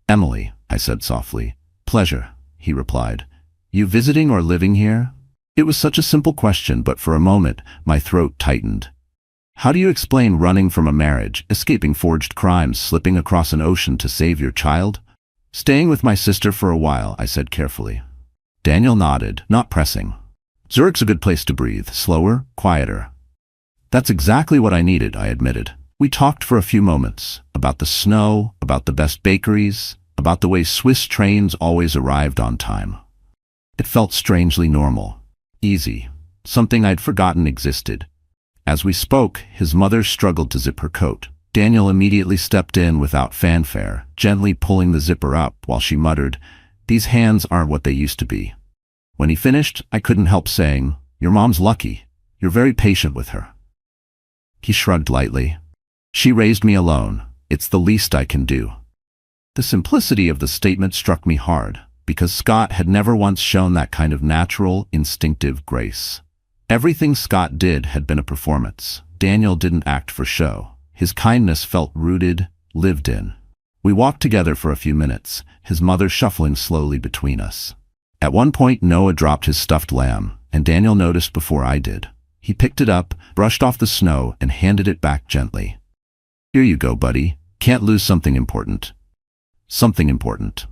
"Emily," I said softly. "Pleasure," he replied. "You visiting or living here?" It was such a simple question, but for a moment, my throat tightened. How do you explain running from a marriage, escaping forged crimes, slipping across an ocean to save your child? "Staying with my sister for a while," I said carefully. Daniel nodded, not pressing. "Zurich's a good place to breathe, slower, quieter." "That's exactly what I needed," I admitted. We talked for a few moments, about the snow, about the best bakeries, about the way Swiss trains always arrived on time. It felt strangely normal, easy, something I'd forgotten existed. As we spoke, his mother struggled to zip her coat. Daniel immediately stepped in without fanfare, gently pulling the zipper up while she muttered, "These hands aren't what they used to be." When he finished, I couldn't help saying, "Your mom's lucky. You're very patient with her." He shrugged lightly. "She raised me alone. It's the least I can do." The simplicity of the statement struck me hard, because Scott had never once shown that kind of natural, instinctive grace. Everything Scott did had been a performance. Daniel didn't act for show. His kindness felt rooted, lived in. We walked together for a few minutes, his mother shuffling slowly between us. At one point, Noah dropped his stuffed lamb, and Daniel noticed before I did. He picked it up, brushed off the snow, and handed it back gently. "Here you go, buddy. Can't lose something important." Something important.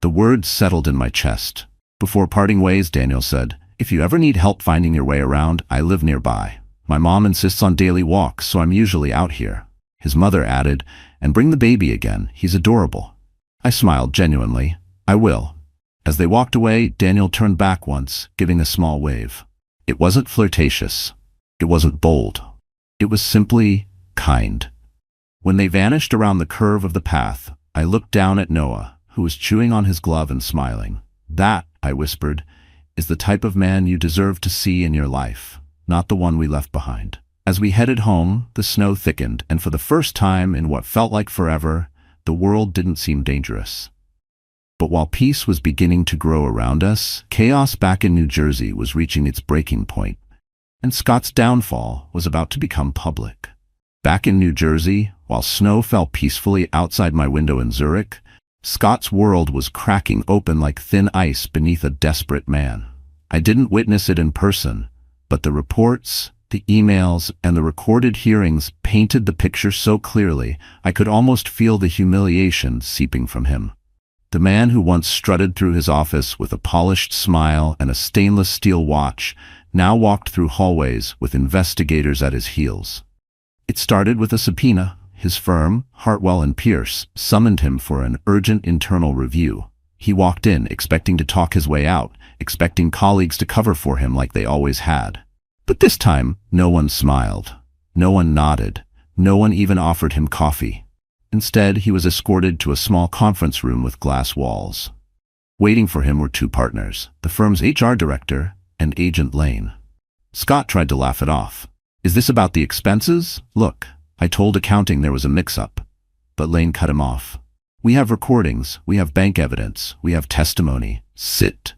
The words settled in my chest. Before parting ways, Daniel said, "If you ever need help finding your way around, I live nearby. My mom insists on daily walks, so I'm usually out here." His mother added, "And bring the baby again. He's adorable." I smiled genuinely. "I will." As they walked away, Daniel turned back once, giving a small wave. It wasn't flirtatious. It wasn't bold. It was simply kind. When they vanished around the curve of the path, I looked down at Noah, who was chewing on his glove and smiling. "That," I whispered, "is the type of man you deserve to see in your life, not the one we left behind." As we headed home, the snow thickened, and for the first time in what felt like forever, the world didn't seem dangerous. But while peace was beginning to grow around us, chaos back in New Jersey was reaching its breaking point, and Scott's downfall was about to become public. Back in New Jersey, while snow fell peacefully outside my window in Zurich, Scott's world was cracking open like thin ice beneath a desperate man. I didn't witness it in person, but the reports, the emails, and the recorded hearings painted the picture so clearly I could almost feel the humiliation seeping from him. The man who once strutted through his office with a polished smile and a stainless steel watch now walked through hallways with investigators at his heels. It started with a subpoena. His firm, Hartwell and Pierce, summoned him for an urgent internal review. He walked in, expecting to talk his way out, expecting colleagues to cover for him like they always had. But this time, no one smiled. No one nodded. No one even offered him coffee. Instead, he was escorted to a small conference room with glass walls. Waiting for him were two partners, the firm's HR director and Agent Lane. Scott tried to laugh it off. "Is this about the expenses? Look, I told accounting there was a mix-up." But Lane cut him off. "We have recordings, we have bank evidence, we have testimony. Sit."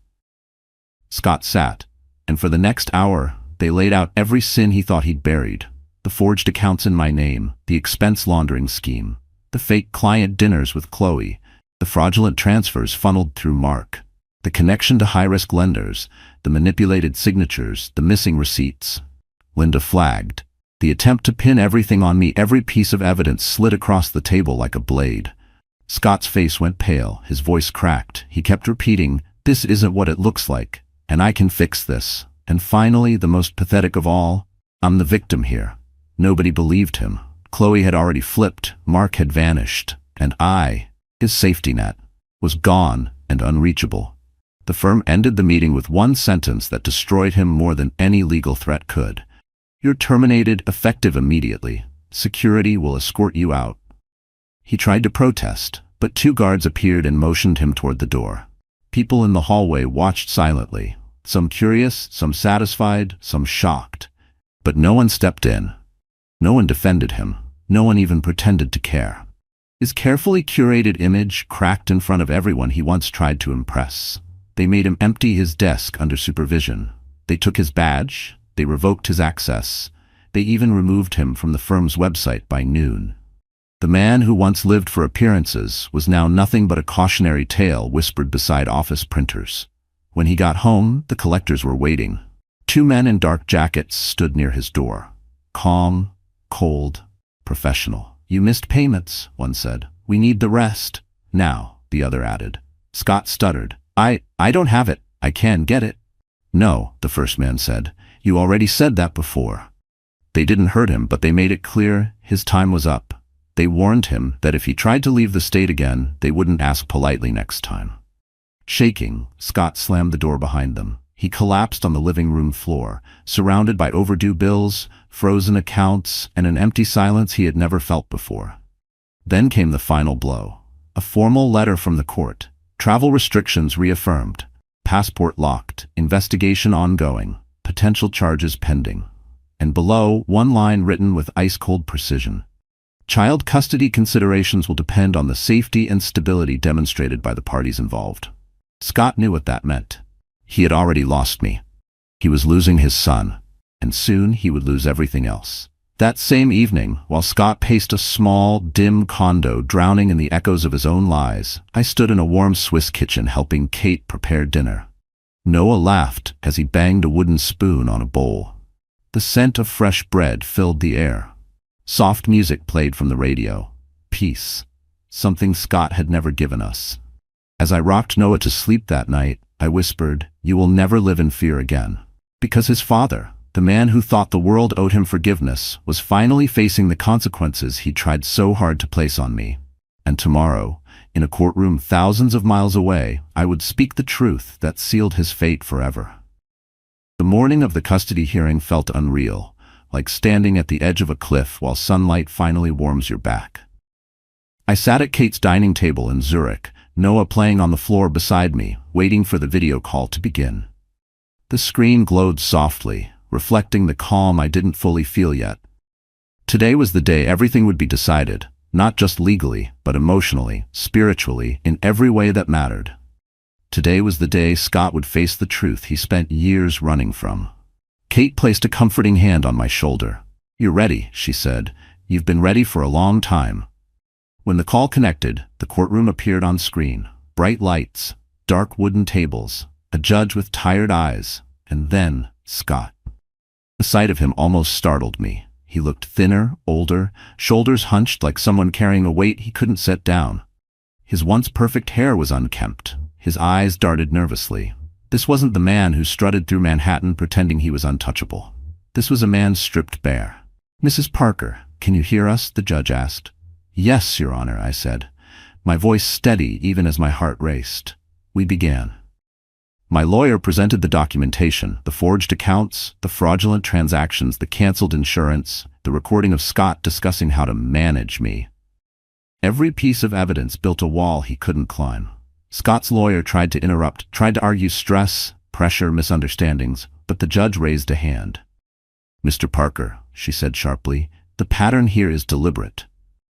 Scott sat, and for the next hour, they laid out every sin he thought he'd buried. The The forged accounts in my name, the expense laundering scheme, the fake client dinners with Chloe, the fraudulent transfers funneled through Mark, the connection to high-risk lenders, the manipulated signatures, the missing receipts. Linda flagged. The attempt to pin everything on me, every piece of evidence slid across the table like a blade. Scott's face went pale, his voice cracked. He kept repeating, "This isn't what it looks like, and I can fix this." And finally, the most pathetic of all, I'm the victim here. Nobody believed him. Chloe had already flipped, Mark had vanished, and I, his safety net, was gone and unreachable. The firm ended the meeting with one sentence that destroyed him more than any legal threat could. "You're terminated, effective immediately. Security will escort you out." He tried to protest, but 2 guards appeared and motioned him toward the door. People in the hallway watched silently, some curious, some satisfied, some shocked. But no one stepped in. No one defended him. No one even pretended to care. His carefully curated image cracked in front of everyone he once tried to impress. They made him empty his desk under supervision. They took his badge. They revoked his access. They even removed him from the firm's website by noon. The man who once lived for appearances was now nothing but a cautionary tale whispered beside office printers. When he got home, the collectors were waiting. 2 men in dark jackets stood near his door. Calm, cold, professional. "You missed payments," one said. "We need the rest." "Now," the other added. Scott stuttered. I don't have it. I can get it." "No," the first man said. "You already said that before." They didn't hurt him, but they made it clear his time was up. They warned him that if he tried to leave the state again, they wouldn't ask politely next time. Shaking, Scott slammed the door behind them. He collapsed on the living room floor, surrounded by overdue bills, frozen accounts, and an empty silence he had never felt before. Then came the final blow. A formal letter from the court. Travel restrictions reaffirmed. Passport locked. Investigation ongoing. Potential charges pending. And below, one line written with ice-cold precision. Child custody considerations will depend on the safety and stability demonstrated by the parties involved. Scott knew what that meant. He had already lost me. He was losing his son, and soon he would lose everything else. That same evening, while Scott paced a small, dim condo drowning in the echoes of his own lies, I stood in a warm Swiss kitchen helping Kate prepare dinner. Noah laughed as he banged a wooden spoon on a bowl. The scent of fresh bread filled the air. Soft music played from the radio. Peace. Something Scott had never given us. As I rocked Noah to sleep that night, I whispered, "You will never live in fear again." Because his father, the man who thought the world owed him forgiveness, was finally facing the consequences he tried so hard to place on me. And tomorrow, in a courtroom thousands of miles away, I would speak the truth that sealed his fate forever. The morning of the custody hearing felt unreal, like standing at the edge of a cliff while sunlight finally warms your back. I sat at Kate's dining table in Zurich, Noah playing on the floor beside me, waiting for the video call to begin. The screen glowed softly, reflecting the calm I didn't fully feel yet. Today was the day everything would be decided, not just legally, but emotionally, spiritually, in every way that mattered. Today was the day Scott would face the truth he spent years running from. Kate placed a comforting hand on my shoulder. "You're ready," she said. "You've been ready for a long time." When the call connected, the courtroom appeared on screen. Bright lights, dark wooden tables, a judge with tired eyes, and then Scott. The sight of him almost startled me. He looked thinner, older, shoulders hunched like someone carrying a weight he couldn't set down. His once perfect hair was unkempt. His eyes darted nervously. This wasn't the man who strutted through Manhattan pretending he was untouchable. This was a man stripped bare. "Mrs. Parker, can you hear us?" the judge asked. "Yes, Your Honor," I said, my voice steady even as my heart raced. We began. My lawyer presented the documentation, the forged accounts, the fraudulent transactions, the canceled insurance, the recording of Scott discussing how to manage me. Every piece of evidence built a wall he couldn't climb. Scott's lawyer tried to interrupt, tried to argue stress, pressure, misunderstandings, but the judge raised a hand. "Mr. Parker," she said sharply, "the pattern here is deliberate."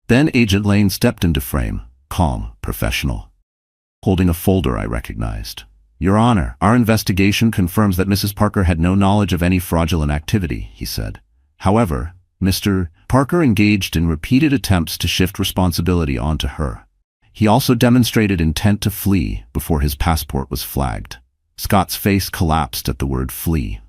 Then Agent Lane stepped into frame, calm, professional. Holding a folder I recognized. "Your Honor, our investigation confirms that Mrs. Parker had no knowledge of any fraudulent activity," he said. "However, Mr. Parker engaged in repeated attempts to shift responsibility onto her. He also demonstrated intent to flee before his passport was flagged. Scott's face collapsed at the word flee.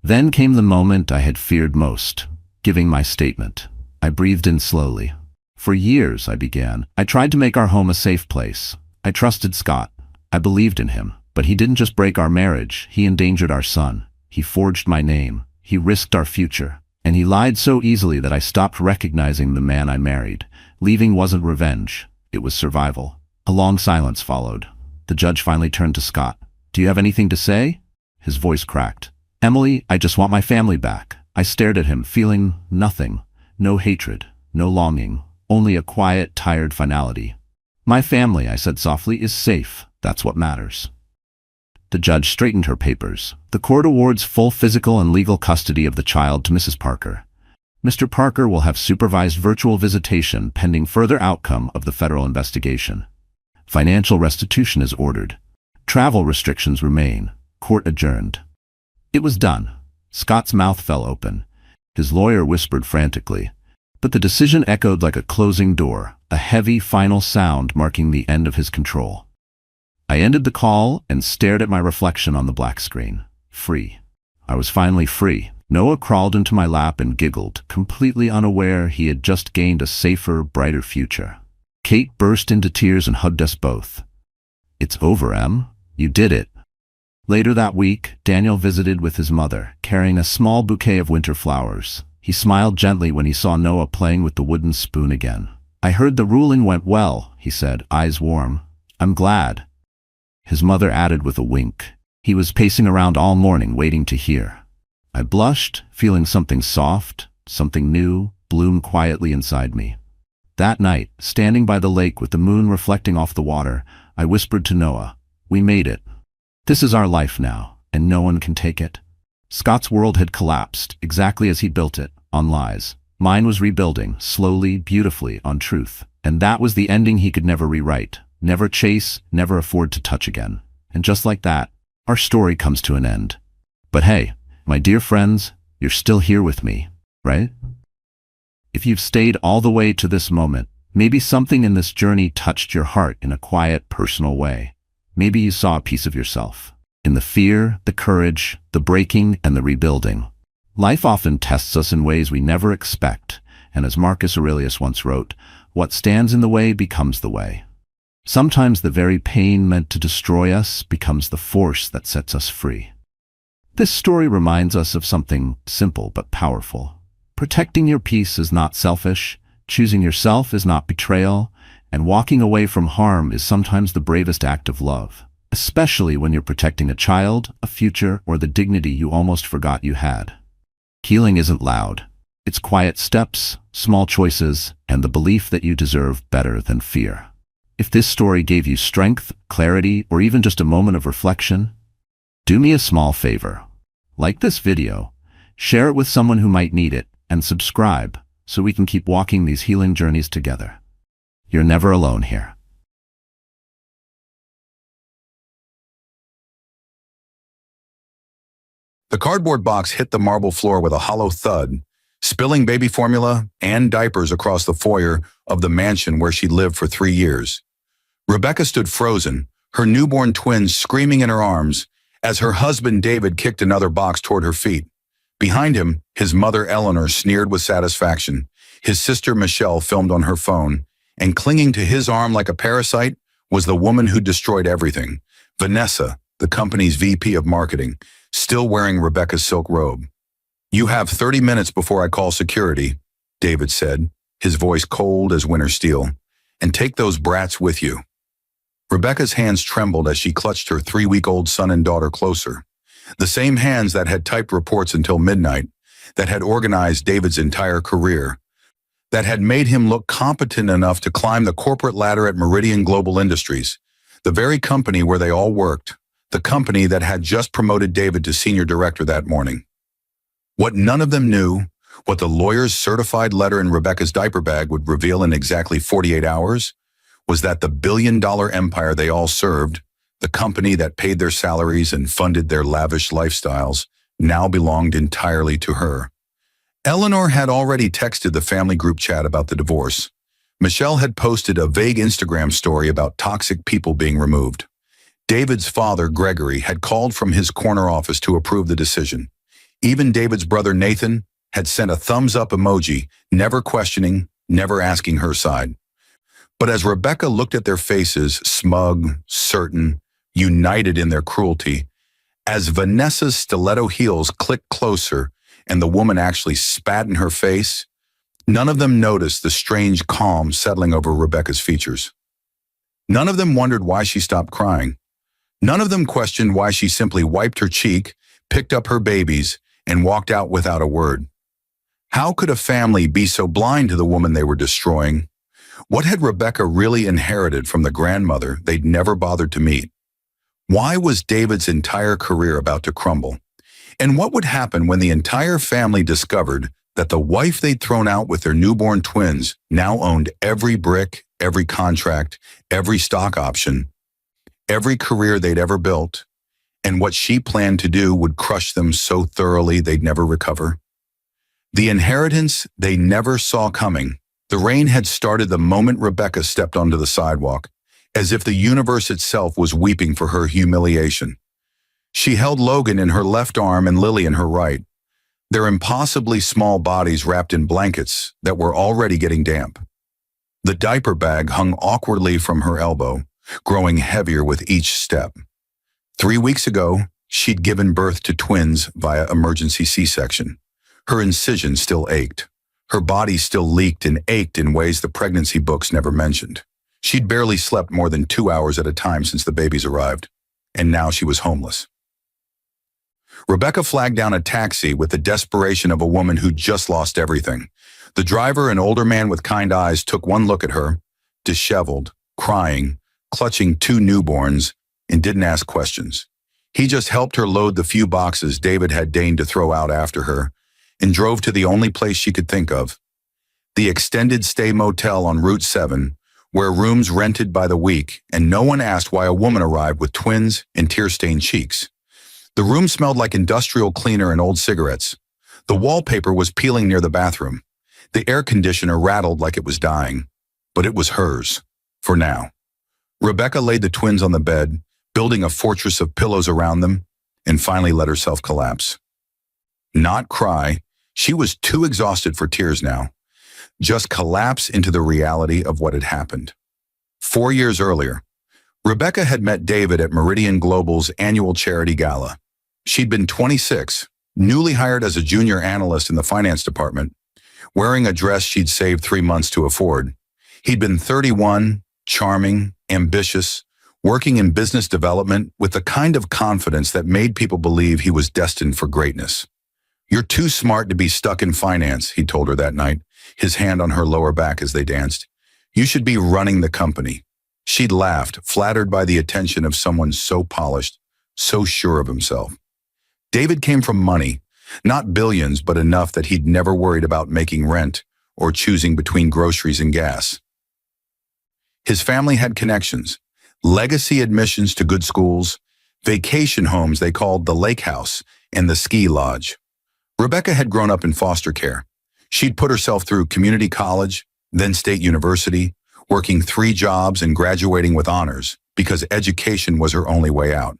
Then came the moment I had feared most, giving my statement. I breathed in slowly. For years, I began, I tried to make our home a safe place. I trusted Scott. I believed in him. But he didn't just break our marriage, he endangered our son. He forged my name. He risked our future. And he lied so easily that I stopped recognizing the man I married. Leaving wasn't revenge. It was survival. A long silence followed. The judge finally turned to Scott. "Do you have anything to say?" His voice cracked. "Emily, I just want my family back." I stared at him, feeling nothing. No hatred, no longing, only a quiet, tired finality. "My family," I said softly, "is safe. That's what matters." The judge straightened her papers. "The court awards full physical and legal custody of the child to Mrs. Parker. Mr. Parker will have supervised virtual visitation pending further outcome of the federal investigation. Financial restitution is ordered. Travel restrictions remain. Court adjourned." It was done. Scott's mouth fell open. His lawyer whispered frantically. But the decision echoed like a closing door, a heavy final sound marking the end of his control. I ended the call and stared at my reflection on the black screen. Free. I was finally free. Noah crawled into my lap and giggled, completely unaware he had just gained a safer, brighter future. Kate burst into tears and hugged us both. "It's over, Em. You did it." Later that week, Daniel visited with his mother, carrying a small bouquet of winter flowers. He smiled gently when he saw Noah playing with the wooden spoon again. "I heard the ruling went well," he said, eyes warm. "I'm glad." His mother added with a wink. "He was pacing around all morning waiting to hear." I blushed, feeling something soft, something new, bloom quietly inside me. That night, standing by the lake with the moon reflecting off the water, I whispered to Noah, "We made it. This is our life now, and no one can take it." Scott's world had collapsed, exactly as he built it, on lies. Mine was rebuilding, slowly, beautifully, on truth. And that was the ending he could never rewrite, never chase, never afford to touch again. And just like that, our story comes to an end. But hey, my dear friends, you're still here with me, right? If you've stayed all the way to this moment, maybe something in this journey touched your heart in a quiet, personal way. Maybe you saw a piece of yourself. In the fear, the courage, the breaking, and the rebuilding. Life often tests us in ways we never expect, and as Marcus Aurelius once wrote, what stands in the way becomes the way. Sometimes the very pain meant to destroy us becomes the force that sets us free. This story reminds us of something simple but powerful. Protecting your peace is not selfish, choosing yourself is not betrayal, and walking away from harm is sometimes the bravest act of love, especially when you're protecting a child, a future, or the dignity you almost forgot you had. Healing isn't loud. It's quiet steps, small choices, and the belief that you deserve better than fear. If this story gave you strength, clarity, or even just a moment of reflection, do me a small favor. Like this video, share it with someone who might need it, and subscribe so we can keep walking these healing journeys together. You're never alone here. The cardboard box hit the marble floor with a hollow thud, spilling baby formula and diapers across the foyer of the mansion where she'd lived for 3 years. Rebecca stood frozen, her newborn twins screaming in her arms, as her husband David kicked another box toward her feet. Behind him, his mother Eleanor sneered with satisfaction. His sister Michelle filmed on her phone, and clinging to his arm like a parasite was the woman who destroyed everything, Vanessa, the company's VP of marketing, still wearing Rebecca's silk robe. "You have 30 minutes before I call security," David said, his voice cold as winter steel, "and take those brats with you." Rebecca's hands trembled as she clutched her 3-week-old son and daughter closer. The same hands that had typed reports until midnight, that had organized David's entire career, that had made him look competent enough to climb the corporate ladder at Meridian Global Industries, the very company where they all worked, the company that had just promoted David to senior director that morning. What none of them knew, what the lawyer's certified letter in Rebecca's diaper bag would reveal in exactly 48 hours, was that the billion-dollar empire they all served, the company that paid their salaries and funded their lavish lifestyles, now belonged entirely to her. Eleanor had already texted the family group chat about the divorce. Michelle had posted a vague Instagram story about toxic people being removed. David's father, Gregory, had called from his corner office to approve the decision. Even David's brother, Nathan, had sent a thumbs-up emoji, never questioning, never asking her side. But as Rebecca looked at their faces, smug, certain, united in their cruelty, as Vanessa's stiletto heels clicked closer and the woman actually spat in her face, none of them noticed the strange calm settling over Rebecca's features. None of them wondered why she stopped crying. None of them questioned why she simply wiped her cheek, picked up her babies, and walked out without a word. How could a family be so blind to the woman they were destroying? What had Rebecca really inherited from the grandmother they'd never bothered to meet? Why was David's entire career about to crumble? And what would happen when the entire family discovered that the wife they'd thrown out with their newborn twins now owned every brick, every contract, every stock option, every career they'd ever built, and what she planned to do would crush them so thoroughly they'd never recover? The inheritance they never saw coming. The rain had started the moment Rebecca stepped onto the sidewalk, as if the universe itself was weeping for her humiliation. She held Logan in her left arm and Lily in her right, their impossibly small bodies wrapped in blankets that were already getting damp. The diaper bag hung awkwardly from her elbow, growing heavier with each step. 3 weeks ago, she'd given birth to twins via emergency C-section. Her incision still ached. Her body still leaked and ached in ways the pregnancy books never mentioned. She'd barely slept more than 2 hours at a time since the babies arrived, and now she was homeless. Rebecca flagged down a taxi with the desperation of a woman who'd just lost everything. The driver, an older man with kind eyes, took one look at her, disheveled, crying, clutching 2 newborns, and didn't ask questions. He just helped her load the few boxes David had deigned to throw out after her, and drove to the only place she could think of, the extended stay motel on Route 7, where rooms rented by the week, and no one asked why a woman arrived with twins and tear-stained cheeks. The room smelled like industrial cleaner and old cigarettes. The wallpaper was peeling near the bathroom. The air conditioner rattled like it was dying, but it was hers, for now. Rebecca laid the twins on the bed, building a fortress of pillows around them, and finally let herself collapse. Not cry. She was too exhausted for tears now. Just collapse into the reality of what had happened. 4 years earlier, Rebecca had met David at Meridian Global's annual charity gala. She'd been 26, newly hired as a junior analyst in the finance department, wearing a dress she'd saved 3 months to afford. He'd been 31, charming, ambitious, working in business development with the kind of confidence that made people believe he was destined for greatness. "You're too smart to be stuck in finance," he told her that night, his hand on her lower back as they danced. "You should be running the company." She'd laughed, flattered by the attention of someone so polished, so sure of himself. David came from money, not billions, but enough that he'd never worried about making rent or choosing between groceries and gas. His family had connections, legacy admissions to good schools, vacation homes they called the Lake House and the Ski Lodge. Rebecca had grown up in foster care. She'd put herself through community college, then state university, working 3 jobs and graduating with honors because education was her only way out.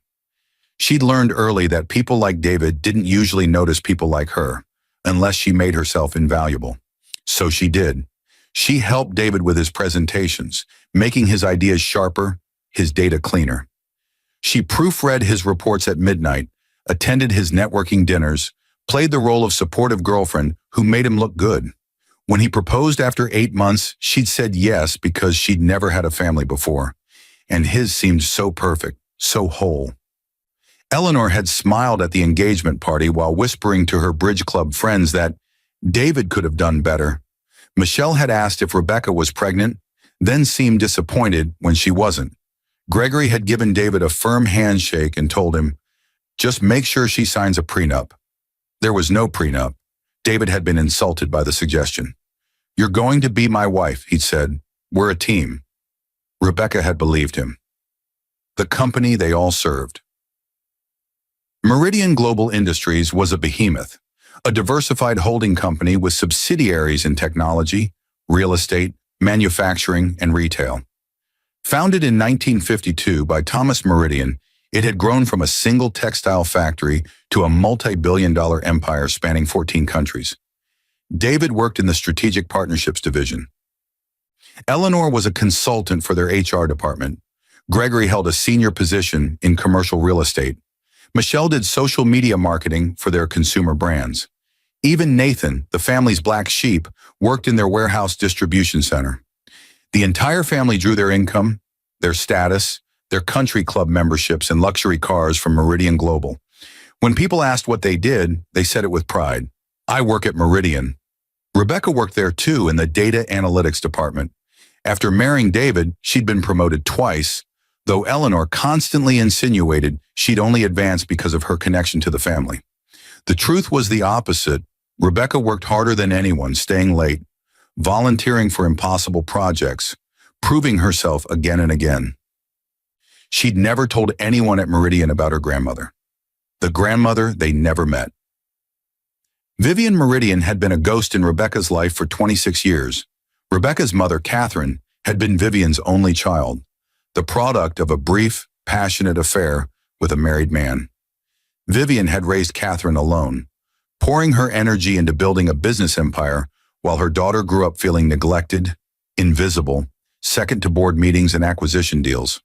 She'd learned early that people like David didn't usually notice people like her unless she made herself invaluable. So she did. She helped David with his presentations, making his ideas sharper, his data cleaner. She proofread his reports at midnight, attended his networking dinners, played the role of supportive girlfriend who made him look good. When he proposed after 8 months, she'd said yes because she'd never had a family before, and his seemed so perfect, so whole. Eleanor had smiled at the engagement party while whispering to her bridge club friends that David could have done better. Michelle had asked if Rebecca was pregnant, then seemed disappointed when she wasn't. Gregory had given David a firm handshake and told him, "Just make sure she signs a prenup." There was no prenup. David had been insulted by the suggestion. "You're going to be my wife," he'd said. "We're a team." Rebecca had believed him. The company they all served. Meridian Global Industries was a behemoth, a diversified holding company with subsidiaries in technology, real estate, manufacturing, and retail. Founded in 1952 by Thomas Meridian, it had grown from a single textile factory to a multi-billion-dollar empire spanning 14 countries. David worked in the Strategic Partnerships Division. Eleanor was a consultant for their HR department. Gregory held a senior position in commercial real estate. Michelle did social media marketing for their consumer brands. Even Nathan, the family's black sheep, worked in their warehouse distribution center. The entire family drew their income, their status, their country club memberships, and luxury cars from Meridian Global. When people asked what they did, they said it with pride. I work at Meridian. Rebecca worked there too in the data analytics department. After marrying David, she'd been promoted twice, though Eleanor constantly insinuated she'd only advanced because of her connection to the family. The truth was the opposite. Rebecca worked harder than anyone, staying late, volunteering for impossible projects, proving herself again and again. She'd never told anyone at Meridian about her grandmother, the grandmother they never met. Vivian Meridian had been a ghost in Rebecca's life for 26 years. Rebecca's mother, Catherine, had been Vivian's only child, the product of a brief, passionate affair with a married man. Vivian had raised Catherine alone, pouring her energy into building a business empire while her daughter grew up feeling neglected, invisible, second to board meetings and acquisition deals.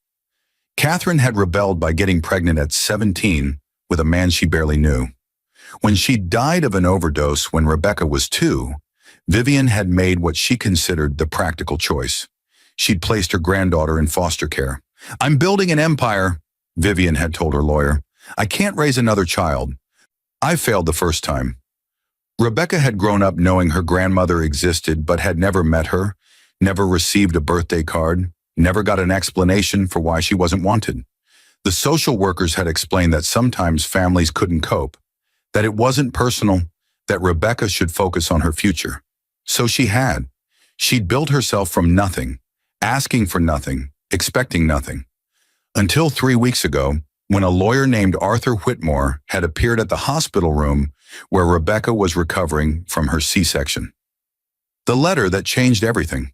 Catherine had rebelled by getting pregnant at 17 with a man she barely knew. When she died of an overdose when Rebecca was 2, Vivian had made what she considered the practical choice. She'd placed her granddaughter in foster care. I'm building an empire, Vivian had told her lawyer. I can't raise another child. I failed the first time. Rebecca had grown up knowing her grandmother existed but had never met her, never received a birthday card, never got an explanation for why she wasn't wanted. The social workers had explained that sometimes families couldn't cope, that it wasn't personal, that Rebecca should focus on her future. So she had. She'd built herself from nothing, asking for nothing, expecting nothing. Until 3 weeks ago, when a lawyer named Arthur Whitmore had appeared at the hospital room where Rebecca was recovering from her C-section. The letter that changed everything.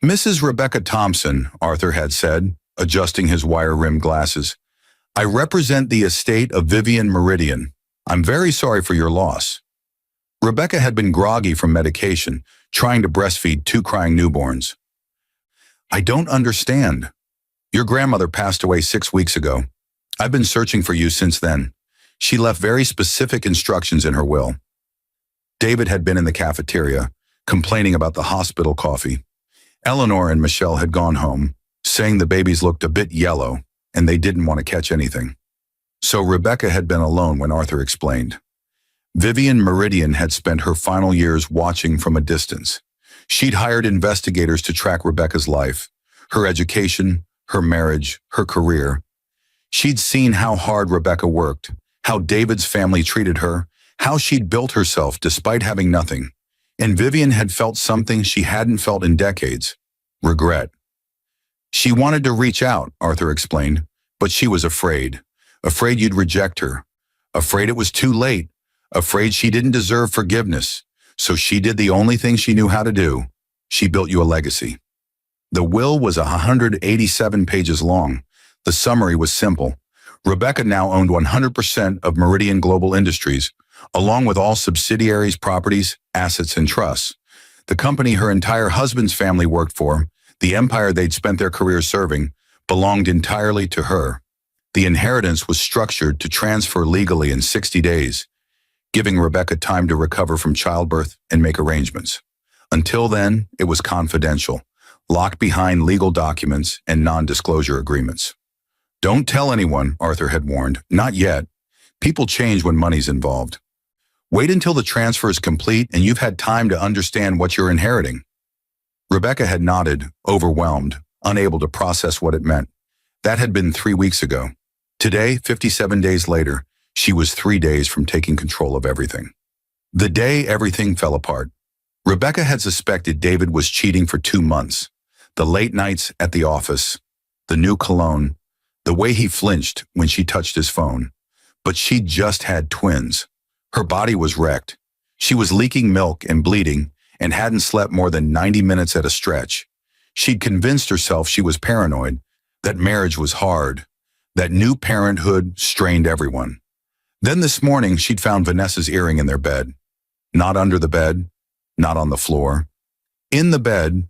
Mrs. Rebecca Thompson, Arthur had said, adjusting his wire-rimmed glasses, I represent the estate of Vivian Meridian. I'm very sorry for your loss. Rebecca had been groggy from medication, trying to breastfeed 2 crying newborns. I don't understand. Your grandmother passed away 6 weeks ago. I've been searching for you since then. She left very specific instructions in her will. David had been in the cafeteria, complaining about the hospital coffee. Eleanor and Michelle had gone home, saying the babies looked a bit yellow and they didn't want to catch anything. So Rebecca had been alone when Arthur explained. Vivian Meridian had spent her final years watching from a distance. She'd hired investigators to track Rebecca's life, her education, her marriage, her career. She'd seen how hard Rebecca worked, how David's family treated her, how she'd built herself despite having nothing. And Vivian had felt something she hadn't felt in decades, regret. She wanted to reach out, Arthur explained, but she was afraid you'd reject her, afraid it was too late, afraid she didn't deserve forgiveness. So she did the only thing she knew how to do. She built you a legacy. The will was 187 pages long. The summary was simple. Rebecca now owned 100% of Meridian Global Industries, along with all subsidiaries, properties, assets, and trusts. The company her entire husband's family worked for, the empire they'd spent their careers serving, belonged entirely to her. The inheritance was structured to transfer legally in 60 days, giving Rebecca time to recover from childbirth and make arrangements. Until then, it was confidential, locked behind legal documents and non-disclosure agreements. Don't tell anyone, Arthur had warned. Not yet. People change when money's involved. Wait until the transfer is complete and you've had time to understand what you're inheriting. Rebecca had nodded, overwhelmed, unable to process what it meant. That had been 3 weeks ago. Today, 57 days later, she was 3 days from taking control of everything. The day everything fell apart. Rebecca had suspected David was cheating for 2 months. The late nights at the office, the new cologne, the way he flinched when she touched his phone. But she'd just had twins. Her body was wrecked. She was leaking milk and bleeding and hadn't slept more than 90 minutes at a stretch. She'd convinced herself she was paranoid, that marriage was hard, that new parenthood strained everyone. Then this morning, she'd found Vanessa's earring in their bed. Not under the bed, not on the floor. In the bed,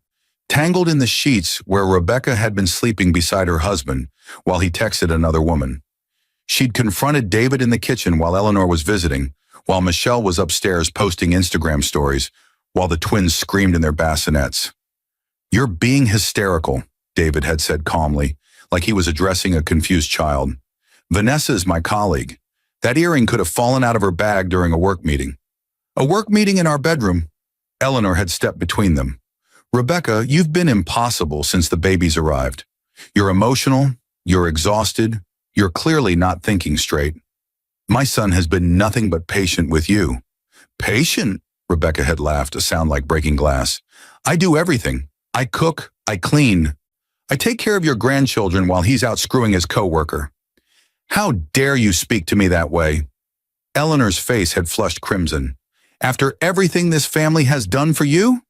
tangled in the sheets where Rebecca had been sleeping beside her husband while he texted another woman. She'd confronted David in the kitchen while Eleanor was visiting, while Michelle was upstairs posting Instagram stories, while the twins screamed in their bassinets. "You're being hysterical," David had said calmly, like he was addressing a confused child. "Vanessa is my colleague. That earring could have fallen out of her bag during a work meeting." "A work meeting in our bedroom." Eleanor had stepped between them. "Rebecca, you've been impossible since the babies arrived. You're emotional, you're exhausted, you're clearly not thinking straight. My son has been nothing but patient with you." "Patient?" Rebecca had laughed, a sound like breaking glass. "I do everything. I cook, I clean. I take care of your grandchildren while he's out screwing his coworker." "How dare you speak to me that way?" Eleanor's face had flushed crimson. "After everything this family has done for you?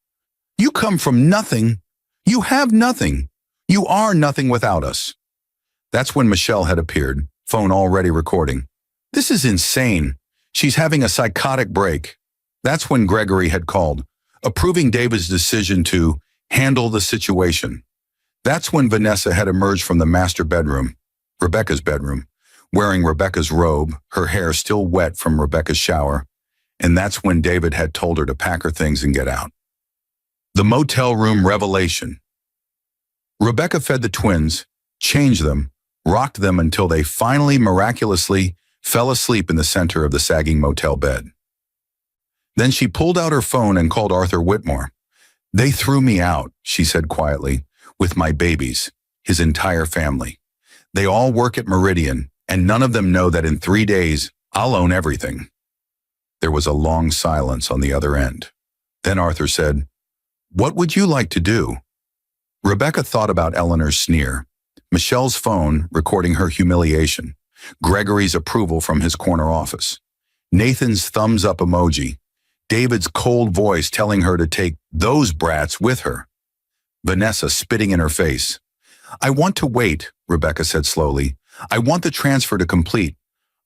You come from nothing. You have nothing. You are nothing without us." That's when Michelle had appeared, phone already recording. "This is insane. She's having a psychotic break." That's when Gregory had called, approving David's decision to handle the situation. That's when Vanessa had emerged from the master bedroom, Rebecca's bedroom, wearing Rebecca's robe, her hair still wet from Rebecca's shower. And that's when David had told her to pack her things and get out. The motel room revelation. Rebecca fed the twins, changed them, rocked them until they finally miraculously fell asleep in the center of the sagging motel bed. Then she pulled out her phone and called Arthur Whitmore. "They threw me out," she said quietly, "with my babies, his entire family. They all work at Meridian, and none of them know that in 3 days, I'll own everything." There was a long silence on the other end. Then Arthur said, "What would you like to do?" Rebecca thought about Eleanor's sneer, Michelle's phone recording her humiliation, Gregory's approval from his corner office, Nathan's thumbs up emoji, David's cold voice telling her to take those brats with her, Vanessa spitting in her face. "I want to wait," Rebecca said slowly. "I want the transfer to complete.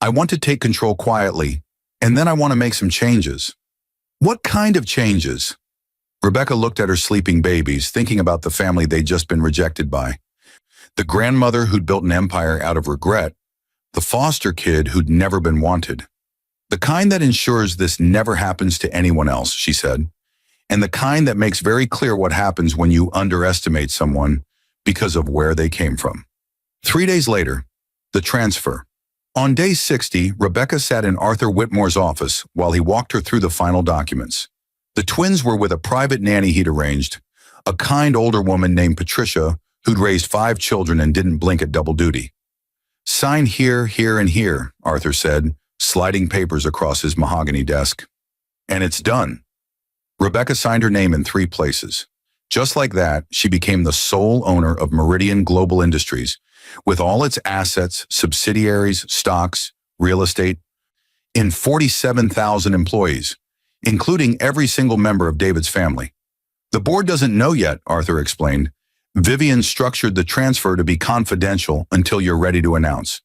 I want to take control quietly, and then I want to make some changes." "What kind of changes?" Rebecca looked at her sleeping babies, thinking about the family they'd just been rejected by. The grandmother who'd built an empire out of regret, the foster kid who'd never been wanted. "The kind that ensures this never happens to anyone else," she said, "and the kind that makes very clear what happens when you underestimate someone because of where they came from." 3 days later, the transfer. On day 60, Rebecca sat in Arthur Whitmore's office while he walked her through the final documents. The twins were with a private nanny he'd arranged, a kind older woman named Patricia who'd raised 5 children and didn't blink at double duty. "Sign here, here, and here," Arthur said, sliding papers across his mahogany desk. "And it's done." Rebecca signed her name in 3 places. Just like that, she became the sole owner of Meridian Global Industries, with all its assets, subsidiaries, stocks, real estate, in 47,000 employees, including every single member of David's family. "The board doesn't know yet," Arthur explained. "Vivian structured the transfer to be confidential until you're ready to announce.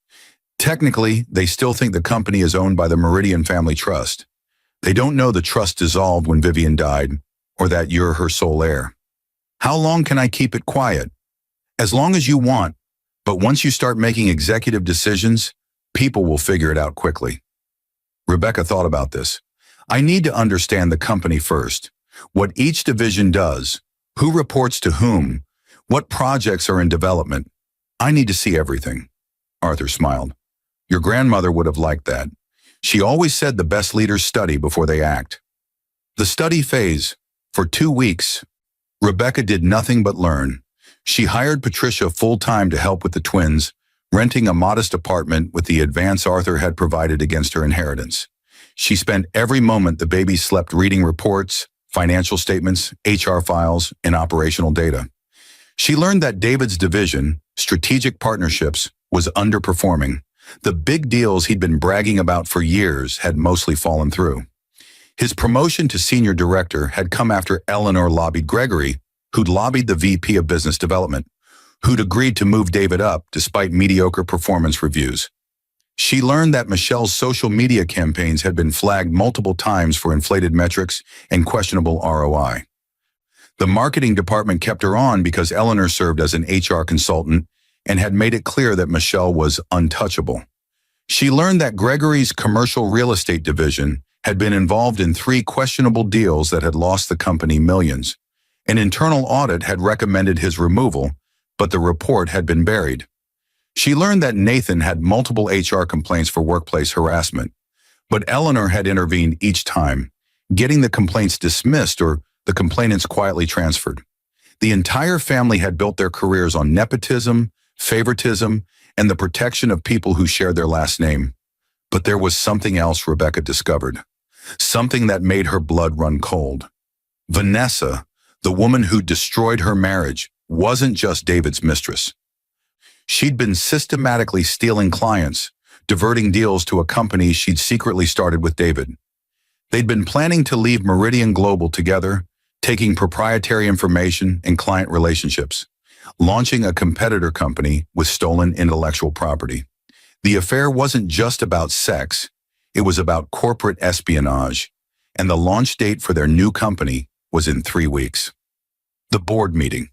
Technically, they still think the company is owned by the Meridian Family Trust. They don't know the trust dissolved when Vivian died, or that you're her sole heir." "How long can I keep it quiet?" "As long as you want, but once you start making executive decisions, people will figure it out quickly." Rebecca thought about this. "I need to understand the company first, what each division does, who reports to whom, what projects are in development. I need to see everything." Arthur smiled. "Your grandmother would have liked that. She always said the best leaders study before they act." The study phase. For 2 weeks, Rebecca did nothing but learn. She hired Patricia full-time to help with the twins, renting a modest apartment with the advance Arthur had provided against her inheritance. She spent every moment the babies slept reading reports, financial statements, HR files, and operational data. She learned that David's division, strategic partnerships, was underperforming, The big deals he'd been bragging about for years had mostly fallen through. His promotion to senior director had come after Eleanor lobbied Gregory, who'd lobbied the VP of Business Development, who'd agreed to move David up despite mediocre performance reviews. She learned that Michelle's social media campaigns had been flagged multiple times for inflated metrics and questionable ROI. The marketing department kept her on because Eleanor served as an HR consultant and had made it clear that Michelle was untouchable. She learned that Gregory's commercial real estate division had been involved in 3 questionable deals that had lost the company millions. An internal audit had recommended his removal, but the report had been buried. She learned that Nathan had multiple HR complaints for workplace harassment, but Eleanor had intervened each time, getting the complaints dismissed or the complainants quietly transferred. The entire family had built their careers on nepotism, favoritism, and the protection of people who shared their last name. But there was something else Rebecca discovered, something that made her blood run cold. Vanessa, the woman who destroyed her marriage, wasn't just David's mistress. She'd been systematically stealing clients, diverting deals to a company she'd secretly started with David. They'd been planning to leave Meridian Global together, taking proprietary information and client relationships, launching a competitor company with stolen intellectual property. The affair wasn't just about sex, it was about corporate espionage, and the launch date for their new company was in 3 weeks. The board meeting.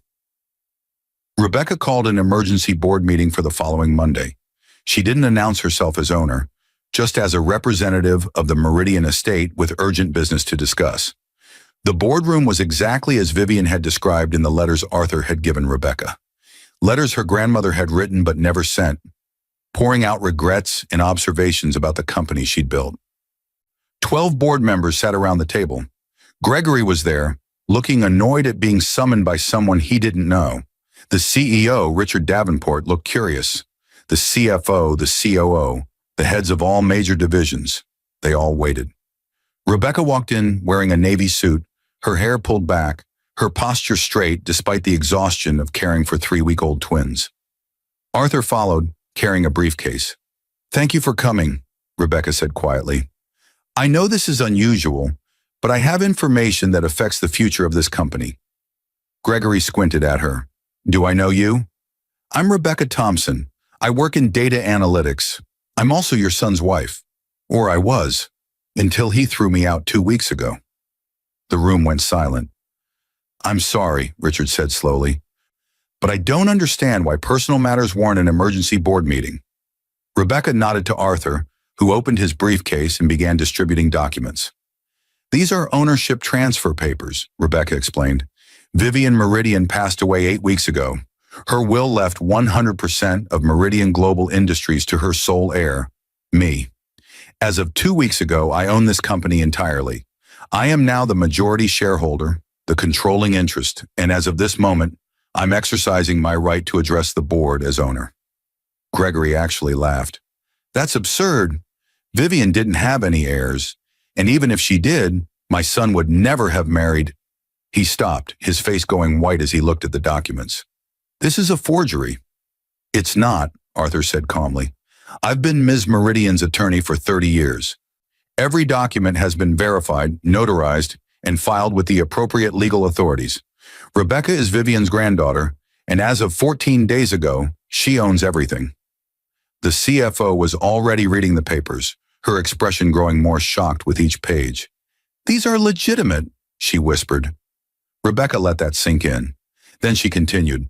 Rebecca called an emergency board meeting for the following Monday. She didn't announce herself as owner, just as a representative of the Meridian estate with urgent business to discuss. The boardroom was exactly as Vivian had described in the letters Arthur had given Rebecca. Letters her grandmother had written but never sent, pouring out regrets and observations about the company she'd built. 12 board members sat around the table. Gregory was there, looking annoyed at being summoned by someone he didn't know. The CEO, Richard Davenport, looked curious. The CFO, the COO, the heads of all major divisions, they all waited. Rebecca walked in wearing a navy suit, her hair pulled back, her posture straight despite the exhaustion of caring for 3-week-old twins. Arthur followed, carrying a briefcase. "Thank you for coming," Rebecca said quietly. "I know this is unusual, but I have information that affects the future of this company." Gregory squinted at her. "Do I know you?" "I'm Rebecca Thompson. I work in data analytics. I'm also your son's wife. Or I was, until he threw me out 2 weeks ago." The room went silent. "I'm sorry," Richard said slowly, "but I don't understand why personal matters warrant an emergency board meeting." Rebecca nodded to Arthur, who opened his briefcase and began distributing documents. "These are ownership transfer papers," Rebecca explained. "Vivian Meridian passed away 8 weeks ago. Her will left 100% of Meridian Global Industries to her sole heir, me. As of 2 weeks ago, I own this company entirely. I am now the majority shareholder, the controlling interest, and as of this moment, I'm exercising my right to address the board as owner." Gregory actually laughed. "That's absurd. Vivian didn't have any heirs, and even if she did, my son would never have married." He stopped, his face going white as he looked at the documents. "This is a forgery." "It's not," Arthur said calmly. "I've been Ms. Meridian's attorney for 30 years. Every document has been verified, notarized, and filed with the appropriate legal authorities. Rebecca is Vivian's granddaughter, and as of 14 days ago, she owns everything." The CFO was already reading the papers, her expression growing more shocked with each page. "These are legitimate," she whispered. Rebecca let that sink in. Then she continued,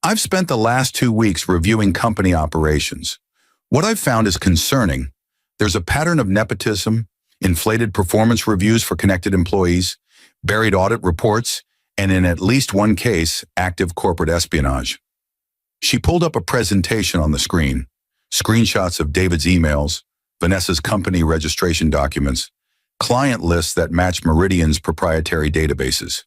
"I've spent the last 2 weeks reviewing company operations. What I've found is concerning. There's a pattern of nepotism, inflated performance reviews for connected employees, buried audit reports, and in at least one case, active corporate espionage." She pulled up a presentation on the screen, screenshots of David's emails, Vanessa's company registration documents, client lists that match Meridian's proprietary databases.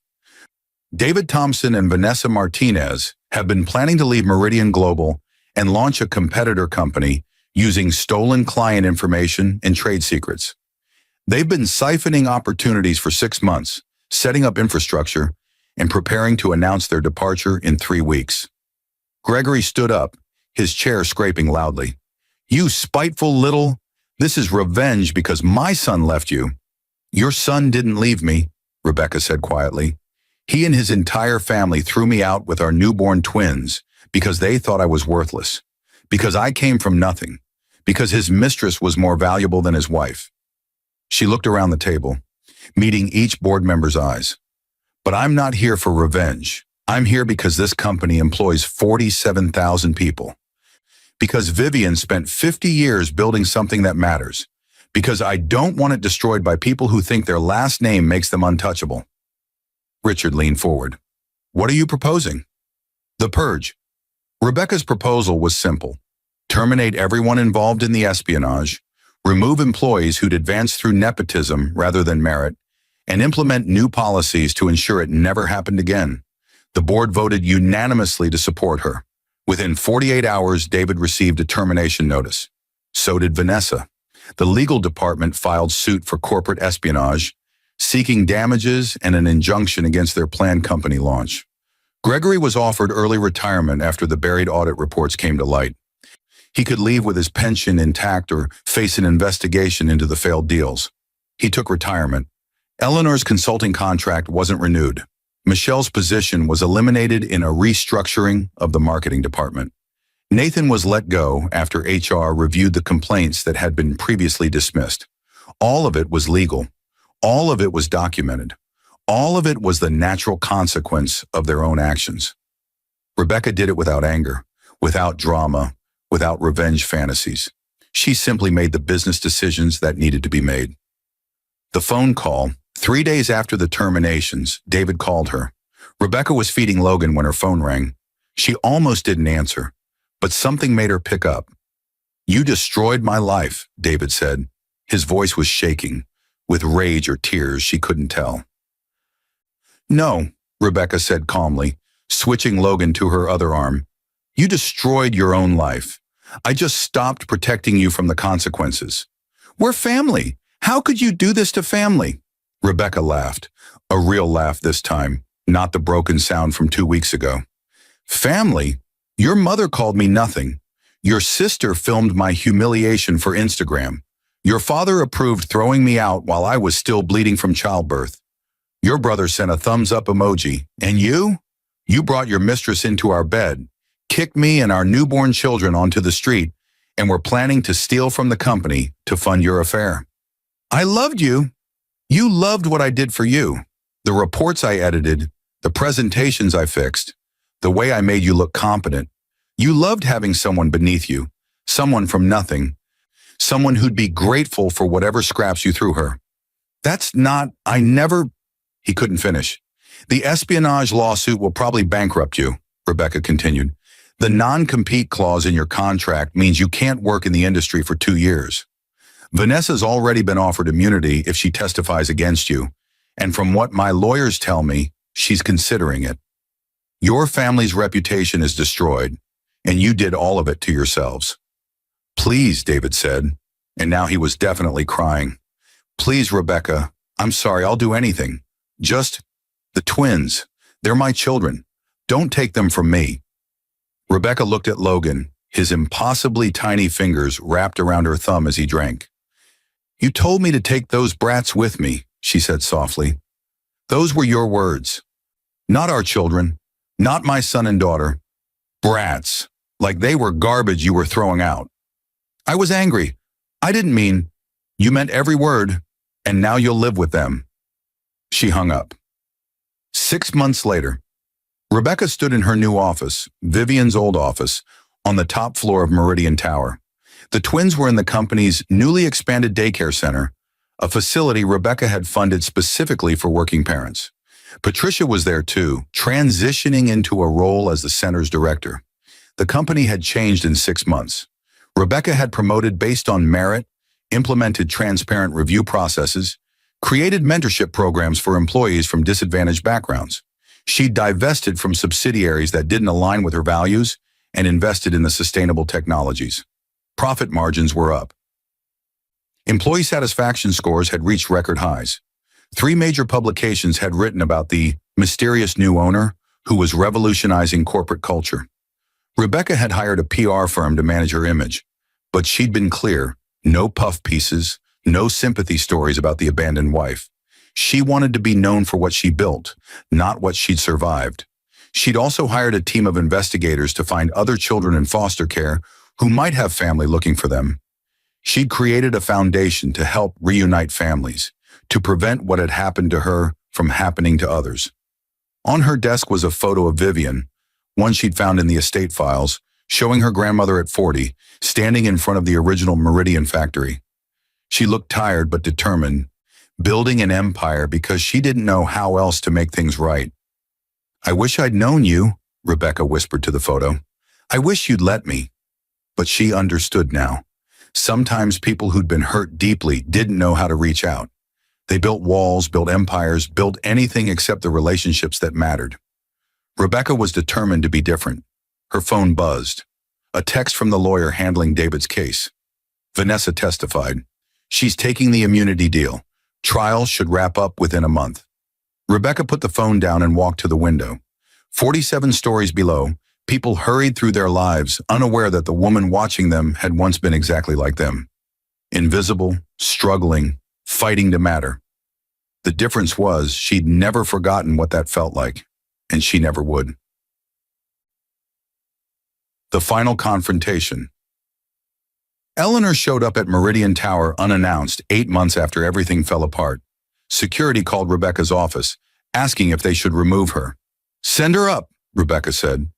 David Thompson and Vanessa Martinez have been planning to leave Meridian Global and launch a competitor company using stolen client information and trade secrets. They've been siphoning opportunities for 6 months, setting up infrastructure, and preparing to announce their departure in 3 weeks. Gregory stood up, his chair scraping loudly. You spiteful little... This is revenge because my son left you. Your son didn't leave me, Rebecca said quietly. He and his entire family threw me out with our newborn twins because they thought I was worthless, because I came from nothing, because his mistress was more valuable than his wife. She looked around the table, meeting each board member's eyes. But I'm not here for revenge. I'm here because this company employs 47,000 people. Because Vivian spent 50 years building something that matters. Because I don't want it destroyed by people who think their last name makes them untouchable. Richard leaned forward. What are you proposing? The purge. Rebecca's proposal was simple. Terminate everyone involved in the espionage, remove employees who'd advanced through nepotism rather than merit, and implement new policies to ensure it never happened again. The board voted unanimously to support her. Within 48 hours, David received a termination notice. So did Vanessa. The legal department filed suit for corporate espionage, seeking damages and an injunction against their planned company launch. Gregory was offered early retirement after the buried audit reports came to light. He could leave with his pension intact or face an investigation into the failed deals. He took retirement. Eleanor's consulting contract wasn't renewed. Michelle's position was eliminated in a restructuring of the marketing department. Nathan was let go after HR reviewed the complaints that had been previously dismissed. All of it was legal. All of it was documented. All of it was the natural consequence of their own actions. Rebecca did it without anger, without drama, without revenge fantasies. She simply made the business decisions that needed to be made. The phone call, 3 days after the terminations, David called her. Rebecca was feeding Logan when her phone rang. She almost didn't answer, but something made her pick up. You destroyed my life, David said. His voice was shaking, with rage or tears she couldn't tell. No, Rebecca said calmly, switching Logan to her other arm. You destroyed your own life. I just stopped protecting you from the consequences. We're family. How could you do this to family? Rebecca laughed, a real laugh this time, not the broken sound from 2 weeks ago. Family? Your mother called me nothing. Your sister filmed my humiliation for Instagram. Your father approved throwing me out while I was still bleeding from childbirth. Your brother sent a thumbs-up emoji. And you? You brought your mistress into our bed, kicked me and our newborn children onto the street, and were planning to steal from the company to fund your affair. I loved you. You loved what I did for you. The reports I edited, the presentations I fixed, the way I made you look competent. You loved having someone beneath you, someone from nothing, someone who'd be grateful for whatever scraps you threw her. He couldn't finish. The espionage lawsuit will probably bankrupt you, Rebecca continued. The non-compete clause in your contract means you can't work in the industry for 2 years. Vanessa's already been offered immunity if she testifies against you, and from what my lawyers tell me, she's considering it. Your family's reputation is destroyed, and you did all of it to yourselves. Please, David said, and now he was definitely crying. Please, Rebecca, I'm sorry, I'll do anything. Just the twins. They're my children. Don't take them from me. Rebecca looked at Logan, his impossibly tiny fingers wrapped around her thumb as he drank. You told me to take those brats with me, she said softly. Those were your words. Not our children, not my son and daughter. Brats, like they were garbage you were throwing out. I was angry. I didn't mean. You meant every word, and now you'll live with them. She hung up. 6 months later, Rebecca stood in her new office, Vivian's old office, on the top floor of Meridian Tower. The twins were in the company's newly expanded daycare center, a facility Rebecca had funded specifically for working parents. Patricia was there too, transitioning into a role as the center's director. The company had changed in 6 months. Rebecca had promoted based on merit, implemented transparent review processes, created mentorship programs for employees from disadvantaged backgrounds. She divested from subsidiaries that didn't align with her values and invested in the sustainable technologies. Profit margins were up. Employee satisfaction scores had reached record highs. 3 major publications had written about the mysterious new owner who was revolutionizing corporate culture. Rebecca had hired a PR firm to manage her image, But she'd been clear, no puff pieces, no sympathy stories about the abandoned wife. She wanted to be known for what she built, not what she'd survived. She'd also hired a team of investigators to find other children in foster care who might have family looking for them. She'd created a foundation to help reunite families, to prevent what had happened to her from happening to others. On her desk was a photo of Vivian, one she'd found in the estate files, showing her grandmother at 40, standing in front of the original Meridian factory. She looked tired but determined, building an empire because she didn't know how else to make things right. "I wish I'd known you," Rebecca whispered to the photo. "I wish you'd let me." But she understood now. Sometimes people who'd been hurt deeply didn't know how to reach out. They built walls, built empires, built anything except the relationships that mattered. Rebecca was determined to be different. Her phone buzzed. A text from the lawyer handling David's case. Vanessa testified. "She's taking the immunity deal. Trial should wrap up within a month." Rebecca put the phone down and walked to the window. 47 stories below, people hurried through their lives, unaware that the woman watching them had once been exactly like them. Invisible, struggling, fighting to matter. The difference was she'd never forgotten what that felt like, and she never would. The final confrontation. Eleanor showed up at Meridian Tower unannounced 8 months after everything fell apart. Security called Rebecca's office, asking if they should remove her. "Send her up," Rebecca said.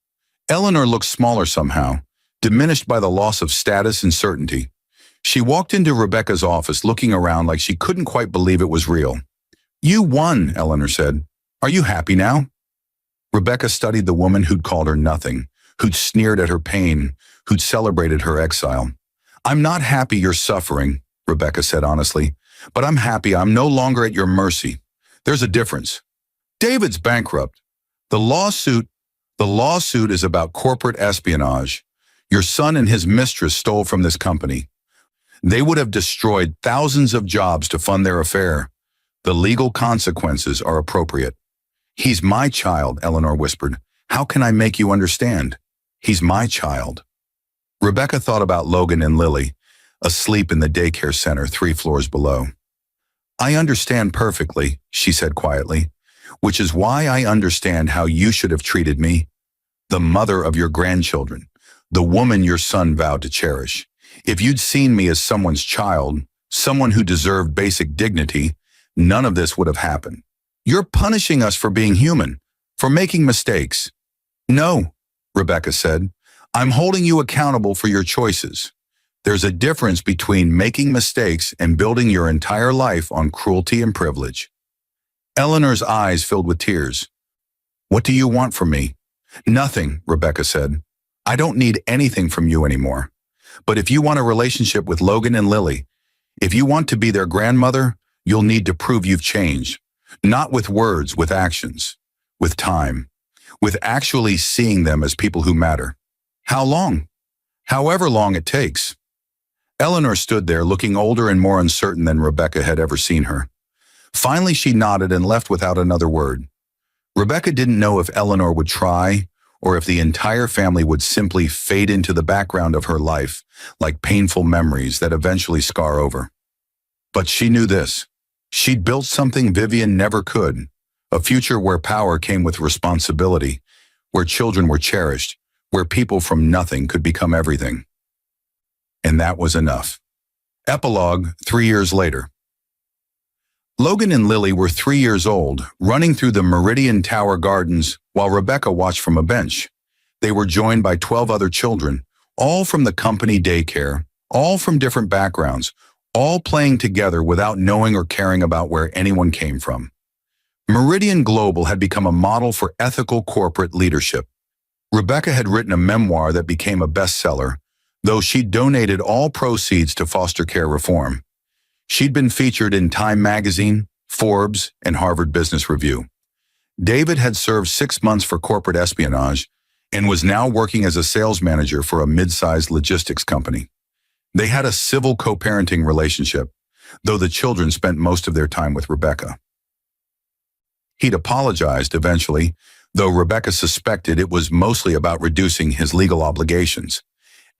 Eleanor looked smaller somehow, diminished by the loss of status and certainty. She walked into Rebecca's office looking around like she couldn't quite believe it was real. "You won," Eleanor said. "Are you happy now?" Rebecca studied the woman who'd called her nothing, who'd sneered at her pain, who'd celebrated her exile. "I'm not happy you're suffering," Rebecca said honestly, "but I'm happy I'm no longer at your mercy. There's a difference. David's bankrupt. The lawsuit is about corporate espionage. Your son and his mistress stole from this company. They would have destroyed thousands of jobs to fund their affair. The legal consequences are appropriate." "He's my child," Eleanor whispered. "How can I make you understand? He's my child." Rebecca thought about Logan and Lily, asleep in the daycare center 3 floors below. "I understand perfectly," she said quietly, "which is why I understand how you should have treated me. The mother of your grandchildren, the woman your son vowed to cherish. If you'd seen me as someone's child, someone who deserved basic dignity, none of this would have happened. You're punishing us for being human, for making mistakes." "No," Rebecca said. "I'm holding you accountable for your choices. There's a difference between making mistakes and building your entire life on cruelty and privilege." Eleanor's eyes filled with tears. "What do you want from me?" "Nothing," Rebecca said. "I don't need anything from you anymore. But if you want a relationship with Logan and Lily, if you want to be their grandmother, you'll need to prove you've changed. Not with words, with actions, with time, with actually seeing them as people who matter. How long? However long it takes." Eleanor stood there looking older and more uncertain than Rebecca had ever seen her. Finally, she nodded and left without another word. Rebecca didn't know if Eleanor would try or if the entire family would simply fade into the background of her life like painful memories that eventually scar over. But she knew this. She'd built something Vivian never could, a future where power came with responsibility, where children were cherished, where people from nothing could become everything. And that was enough. Epilogue 3 years later. Logan and Lily were 3 years old, running through the Meridian Tower gardens while Rebecca watched from a bench. They were joined by 12 other children, all from the company daycare, all from different backgrounds, all playing together without knowing or caring about where anyone came from. Meridian Global had become a model for ethical corporate leadership. Rebecca had written a memoir that became a bestseller, though she'd donated all proceeds to foster care reform. She'd been featured in Time magazine, Forbes, and Harvard Business Review. David had served 6 months for corporate espionage and was now working as a sales manager for a mid-sized logistics company. They had a civil co-parenting relationship, though the children spent most of their time with Rebecca. He'd apologized eventually, though Rebecca suspected it was mostly about reducing his legal obligations.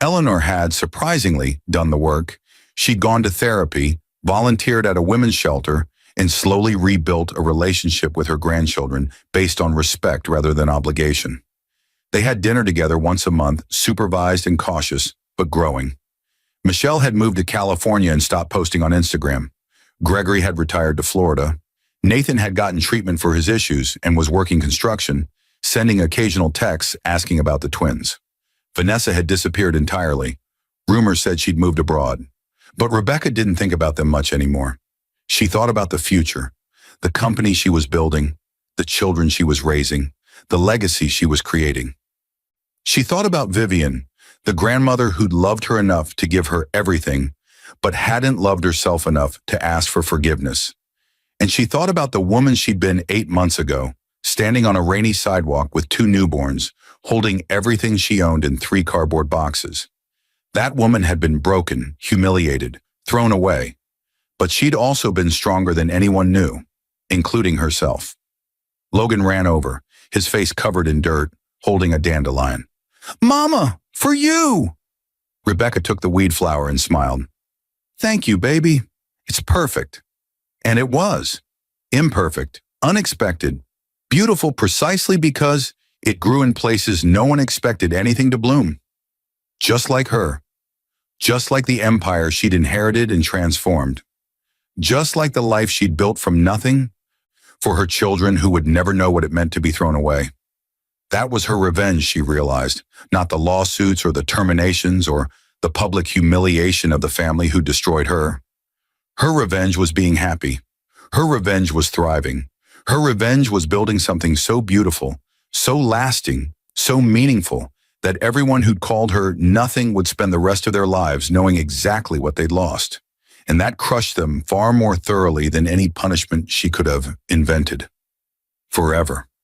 Eleanor had, surprisingly, done the work. She'd gone to therapy, volunteered at a women's shelter, and slowly rebuilt a relationship with her grandchildren based on respect rather than obligation. They had dinner together once a month, supervised and cautious, but growing. Michelle had moved to California and stopped posting on Instagram. Gregory had retired to Florida. Nathan had gotten treatment for his issues and was working construction, sending occasional texts asking about the twins. Vanessa had disappeared entirely. Rumors said she'd moved abroad. But Rebecca didn't think about them much anymore. She thought about the future, the company she was building, the children she was raising, the legacy she was creating. She thought about Vivian, the grandmother who'd loved her enough to give her everything, but hadn't loved herself enough to ask for forgiveness. And she thought about the woman she'd been 8 months ago, standing on a rainy sidewalk with 2 newborns, holding everything she owned in 3 cardboard boxes. That woman had been broken, humiliated, thrown away, but she'd also been stronger than anyone knew, including herself. Logan ran over, his face covered in dirt, holding a dandelion. "Mama, for you!" Rebecca took the weed flower and smiled. "Thank you, baby. It's perfect." And it was. Imperfect, unexpected, beautiful precisely because it grew in places no one expected anything to bloom. Just like her. Just like the empire she'd inherited and transformed. Just like the life she'd built from nothing for her children who would never know what it meant to be thrown away. That was her revenge, she realized, not the lawsuits or the terminations or the public humiliation of the family who destroyed her. Her revenge was being happy. Her revenge was thriving. Her revenge was building something so beautiful, so lasting, so meaningful, that everyone who'd called her nothing would spend the rest of their lives knowing exactly what they'd lost. And that crushed them far more thoroughly than any punishment she could have invented. Forever.